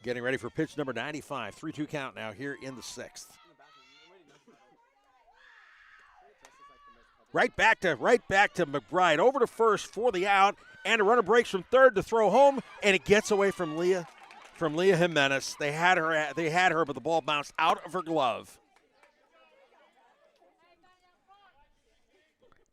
Getting ready for pitch number 95. 3-2 count now here in the 6th. Right back to McBride. Over to first for the out, and a runner breaks from third to throw home, and it gets away from Leah Jimenez. They had her, but the ball bounced out of her glove.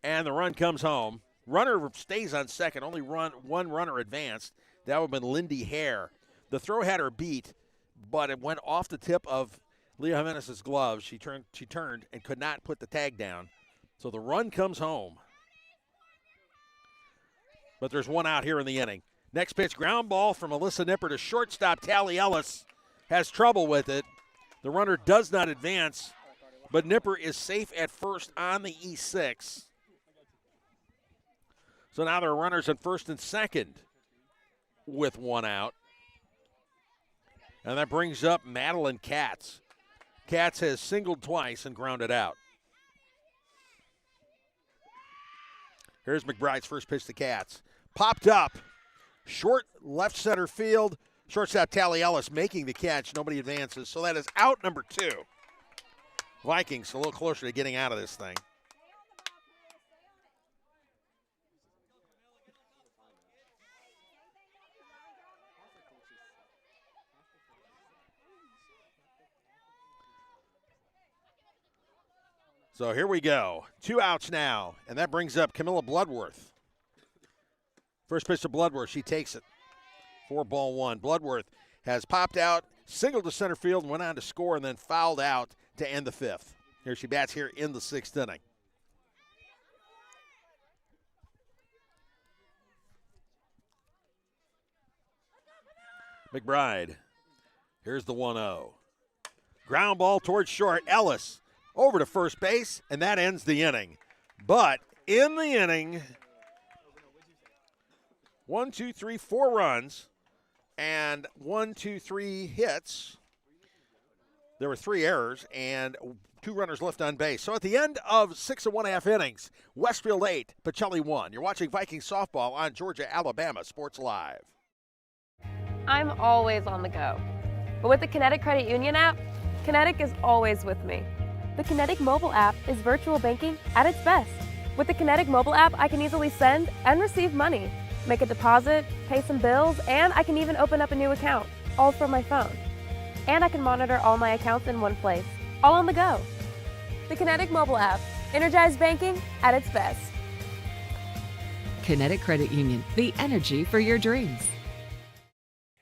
And the run comes home. Runner stays on second. Only one runner advanced. That would have been Lindy Hare. The throw had her beat, but it went off the tip of Leah Jimenez's glove. She turned and could not put the tag down. So the run comes home. But there's one out here in the inning. Next pitch, ground ball from Alyssa Nipper to shortstop. Tally Ellis has trouble with it. The runner does not advance, but Nipper is safe at first on the E6. So now there are runners at first and second with one out. And that brings up Madeline Katz. Katz has singled twice and grounded out. Here's McBride's first pitch to Katz. Popped up. Short left center field. Shortstop Tally Ellis making the catch. Nobody advances. So that is out number 2. Vikings a little closer to getting out of this thing. So here we go. 2 outs now, and that brings up Camilla Bloodworth. First pitch to Bloodworth. She takes it. 4-1. Bloodworth has popped out, singled to center field, and went on to score, and then fouled out to end the 5th. Here she bats here in the 6th inning. McBride. Here's the 1-0. Ground ball towards short. Ellis over to first base, and that ends the inning. But in the inning, 4 runs and 3 hits. There were 3 errors and 2 runners left on base. So at the end of 6 1/2 innings, Westfield 8, Pacelli 1. You're watching Viking softball on Georgia-Alabama Sports Live. I'm always on the go. But with the Kinetic Credit Union app, Kinetic is always with me. The Kinetic mobile app is virtual banking at its best. With the Kinetic mobile app, I can easily send and receive money, make a deposit, pay some bills, and I can even open up a new account, all from my phone. And I can monitor all my accounts in one place, all on the go. The Kinetic mobile app, energized banking at its best. Kinetic Credit Union, the energy for your dreams.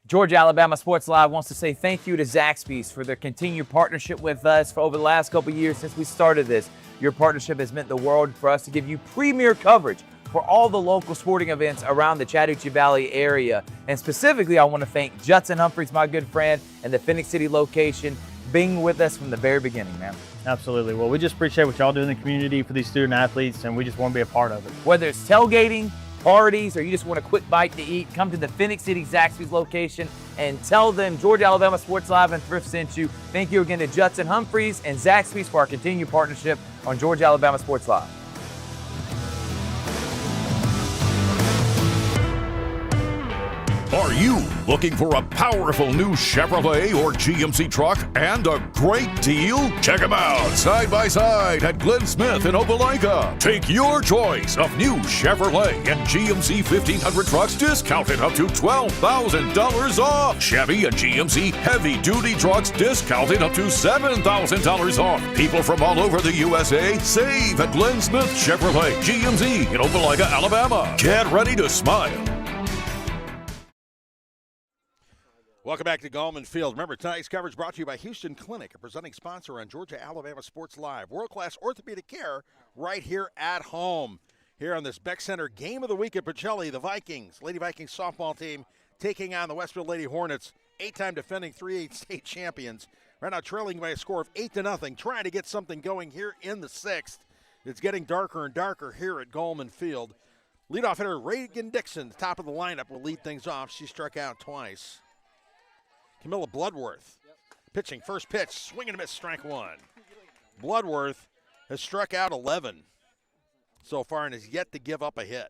Georgia Alabama Sports Live wants to say thank you to Zaxby's for their continued partnership with us for over the last couple years since we started this. Your partnership has meant the world for us to give you premier coverage for all the local sporting events around the Chattahoochee Valley area. And specifically, I want to thank Judson Humphreys, my good friend, and the Phoenix City location, being with us from the very beginning, man. Absolutely. Well, we just appreciate what y'all do in the community for these student athletes, and we just want to be a part of it. Whether it's tailgating, parties, or you just want a quick bite to eat, come to the Phoenix City Zaxby's location and tell them Georgia Alabama Sports Live and Thrift sent you. Thank you again to Judson Humphreys and Zaxby's for our continued partnership on Georgia Alabama Sports Live. Are you looking for a powerful new Chevrolet or GMC truck and a great deal? Check them out side by side at Glenn Smith in Opelika. Take your choice of new Chevrolet and GMC 1500 trucks discounted up to $12,000 off. Chevy and GMC heavy-duty trucks discounted up to $7,000 off. People from all over the USA save at Glenn Smith Chevrolet GMC in Opelika, Alabama. Get ready to smile. Welcome back to Gallman Field. Remember, tonight's coverage brought to you by Houston Clinic, a presenting sponsor on Georgia Alabama Sports Live. World-class orthopedic care right here at home. Here on this Beck Center Game of the Week at Pacelli, the Vikings, Lady Vikings softball team, taking on the Westfield Lady Hornets, 8-time defending 3A state champions. Right now trailing by a score of 8-0, trying to get something going here in the 6th. It's getting darker and darker here at Gallman Field. Leadoff hitter Reagan Dixon, top of the lineup, will lead things off. She struck out twice. Camilla Bloodworth pitching first pitch, swing and a miss, strike one. Bloodworth has struck out 11 so far and has yet to give up a hit.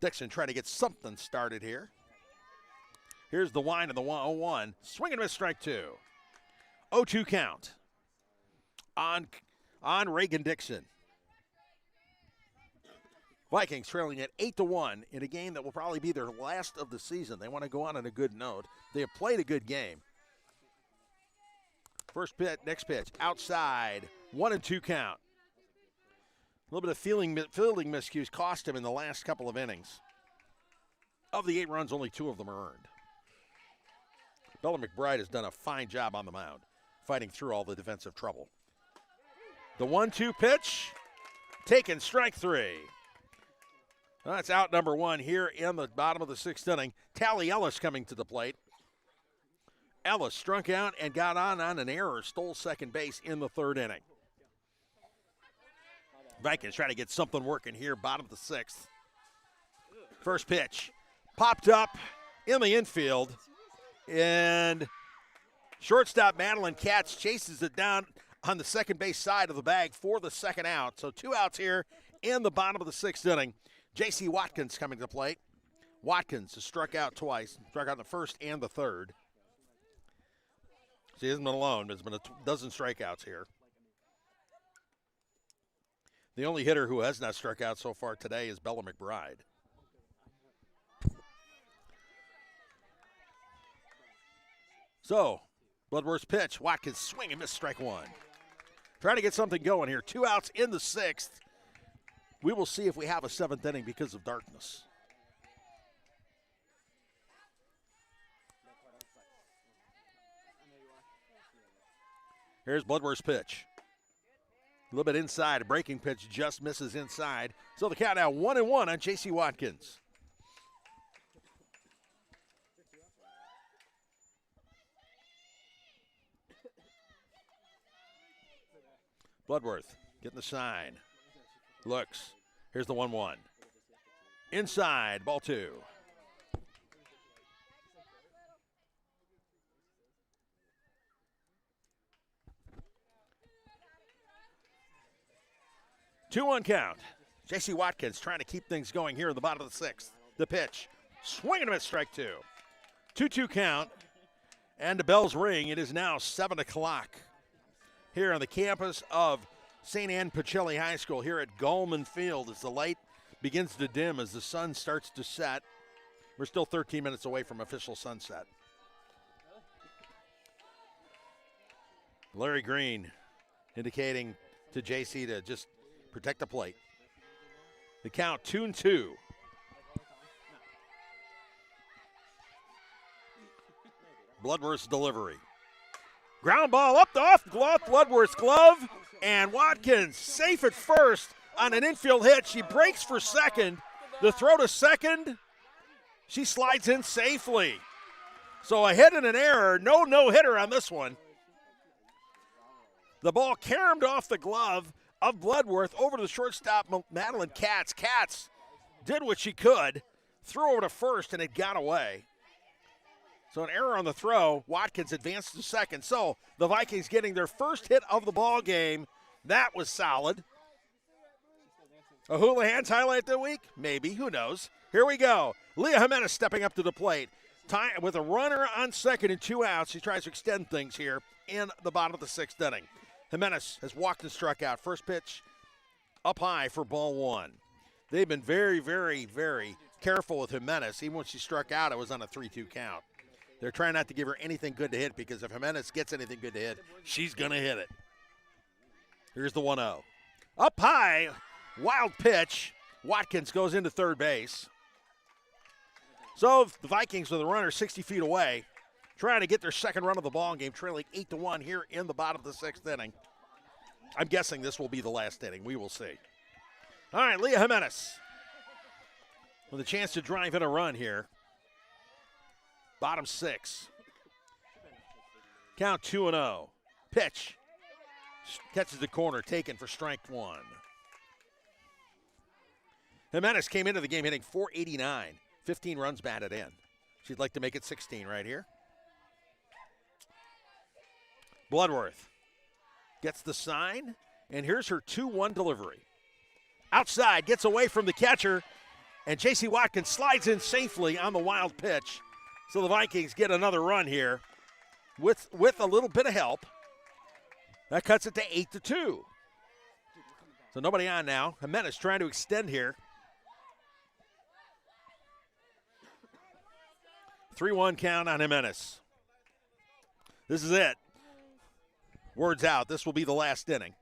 Dixon trying to get something started here. Here's the wind of the 1-0-1. Swing and a miss, strike two. 0-2 count on Reagan Dixon. Vikings trailing at 8-1 in a game that will probably be their last of the season. They want to go on a good note. They have played a good game. First pitch, next pitch, outside, 1-2 count. A little bit of fielding miscues cost him in the last couple of innings. Of the 8 runs, only 2 of them are earned. Bella McBride has done a fine job on the mound, fighting through all the defensive trouble. The 1-2 pitch, taken, strike 3. That's out number 1 here in the bottom of the 6th inning. Tally Ellis coming to the plate. Ellis struck out and got on an error, stole second base in the 3rd inning. Vikings trying to get something working here, bottom of the 6th. First pitch, popped up in the infield, and shortstop Madeline Katz chases it down on the second base side of the bag for the second out. So 2 outs here in the bottom of the 6th inning. J.C. Watkins coming to plate. Watkins has struck out twice, struck out in the 1st and the 3rd. She hasn't been alone, there's been a dozen strikeouts here. The only hitter who has not struck out so far today is Bella McBride. So, Bloodworth's pitch, Watkins swing and miss, strike 1. Trying to get something going here. 2 outs in the 6th. We will see if we have a 7th inning because of darkness. Here's Bloodworth's pitch. A little bit inside. A breaking pitch just misses inside. So the count now 1-1 on J.C. Watkins. Bloodworth getting the sign. Looks. Here's the 1-1. Inside, ball 2. Two-one count. J.C. Watkins trying to keep things going here in the bottom of the 6th. The pitch. Swing and a miss, strike 2. 2-2 count. And the bells ring. It is now 7 o'clock here on the campus of St. Anne Pacelli High School here at Gallman Field as the light begins to dim as the sun starts to set. We're still 13 minutes away from official sunset. Larry Green indicating to JC to just protect the plate. The count 2-2. Bloodworth's delivery. Ground ball up the off glove, Bloodworth's glove, and Watkins safe at first on an infield hit. She breaks for second. The throw to second, she slides in safely. So a hit and an error, no-hitter on this one. The ball caromed off the glove of Bloodworth over to the shortstop, Madeline Katz. Katz did what she could, threw over to first, and it got away. So an error on the throw. Watkins advanced to second. So the Vikings getting their first hit of the ball game. That was solid. A Houlihan's highlight of the week? Maybe. Who knows? Here we go. Leah Jimenez stepping up to the plate. With a runner on second and 2 outs, she tries to extend things here in the bottom of the 6th inning. Jimenez has walked and struck out. First pitch up high for ball 1. They've been very, very, very careful with Jimenez. Even when she struck out, it was on a 3-2 count. They're trying not to give her anything good to hit because if Jimenez gets anything good to hit, she's going to hit it. Here's the 1-0. Up high, wild pitch. Watkins goes into third base. So the Vikings with a runner 60 feet away, trying to get their second run of the ball game, trailing 8-1 here in the bottom of the 6th inning. I'm guessing this will be the last inning. We will see. All right, Leah Jimenez with a chance to drive in a run here. Bottom 6. Count 2-0. Pitch. Catches the corner, taken for strike 1. Jimenez came into the game hitting .489. 15 runs batted in. She'd like to make it 16 right here. Bloodworth gets the sign, and here's her 2-1 delivery. Outside, gets away from the catcher, and J.C. Watkins slides in safely on the wild pitch. So the Vikings get another run here with a little bit of help. That cuts it to 8-2. So nobody on now. Jimenez trying to extend here. 3-1 count on Jimenez. This is it. Words out. This will be the last inning.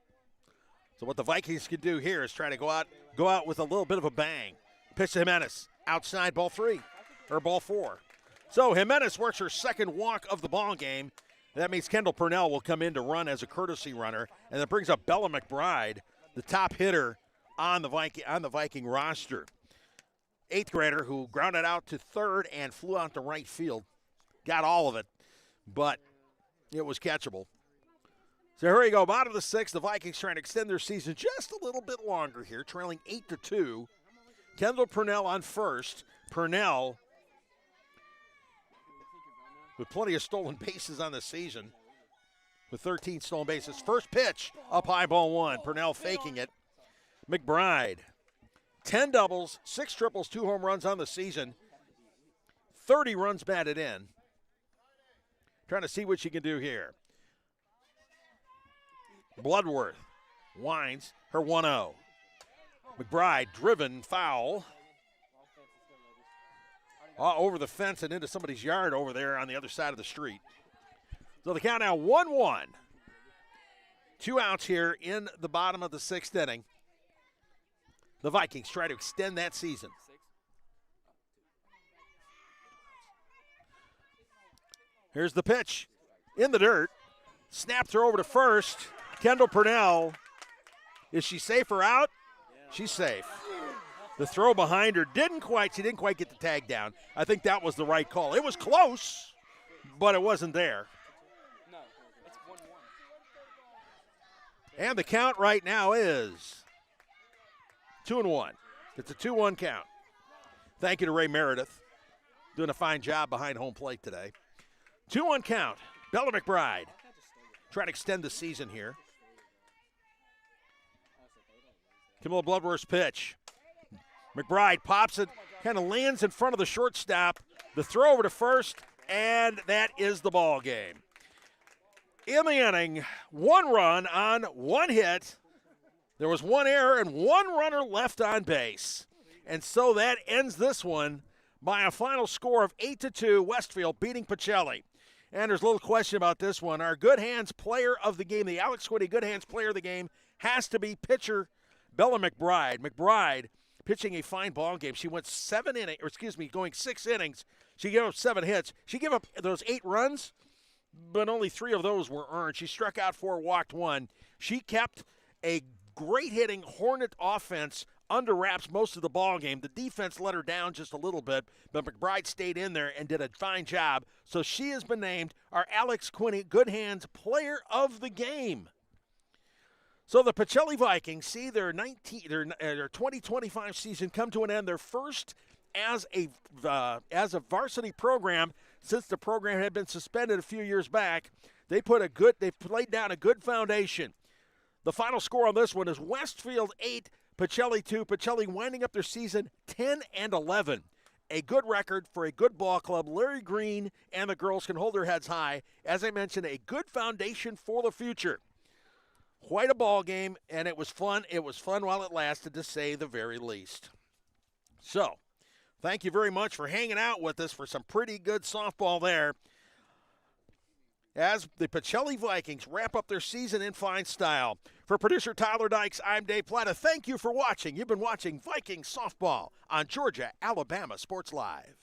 So what the Vikings can do here is try to go out with a little bit of a bang. Pitch to Jimenez. Outside, ball 4. So Jimenez works her second walk of the ball game. That means Kendall Purnell will come in to run as a courtesy runner, and that brings up Bella McBride, the top hitter on the Viking roster. 8th grader who grounded out to third and flew out to right field. Got all of it, but it was catchable. So here we go, bottom of the 6th. The Vikings trying to extend their season just a little bit longer here, trailing 8-2. Kendall Purnell on first. Purnell with plenty of stolen bases on the season, with 13 stolen bases. First pitch, up high, ball 1. Purnell faking it. McBride, 10 doubles, 6 triples, 2 home runs on the season, 30 runs batted in. Trying to see what she can do here. Bloodworth winds her 1-0. McBride driven foul. Over the fence and into somebody's yard over there on the other side of the street. So the count now 1-1. 2 outs here in the bottom of the 6th inning. The Vikings try to extend that season. Here's the pitch. In the dirt. Snapped her over to first. Kendall Purnell. Is she safe or out? She's safe. The throw behind her she didn't quite get the tag down. I think that was the right call. It was close, but it wasn't there. No, it's 1-1. And the count right now is 2-1. It's a 2-1 count. Thank you to Ray Meredith. Doing a fine job behind home plate today. 2-1 count. Bella McBride trying to extend the season here. Camilla Bloodworth's pitch. McBride pops it, kind of lands in front of the shortstop. The throw over to first, and that is the ball game. In the inning, 1 run on 1 hit There was one error and one runner left on base. And so that ends this one by a final score of 8-2, Westfield beating Pacelli. And there's a little question about this one. Our Good Hands player of the game, the Alex Quinney Good Hands player of the game, has to be pitcher Bella McBride. McBride pitching a fine ball game. She went going 6 innings. She gave up 7 hits. She gave up those 8 runs, but only 3 of those were earned. She struck out 4, walked 1. She kept a great hitting Hornet offense under wraps most of the ball game. The defense let her down just a little bit, but McBride stayed in there and did a fine job. So she has been named our Alex Quinney Good Hands player of the game. So the Pacelli Vikings see their 2025 season come to an end. Their first as a varsity program since the program had been suspended a few years back. They've laid down a good foundation. The final score on this one is Westfield 8, Pacelli 2. Pacelli winding up their season 10-11. A good record for a good ball club. Larry Green and the girls can hold their heads high. As I mentioned, a good foundation for the future. Quite a ball game, and it was fun. It was fun while it lasted, to say the very least. So, thank you very much for hanging out with us for some pretty good softball there. As the Pacelli Vikings wrap up their season in fine style. For producer Tyler Dykes, I'm Dave Plata. Thank you for watching. You've been watching Vikings softball on Georgia Alabama Sports Live.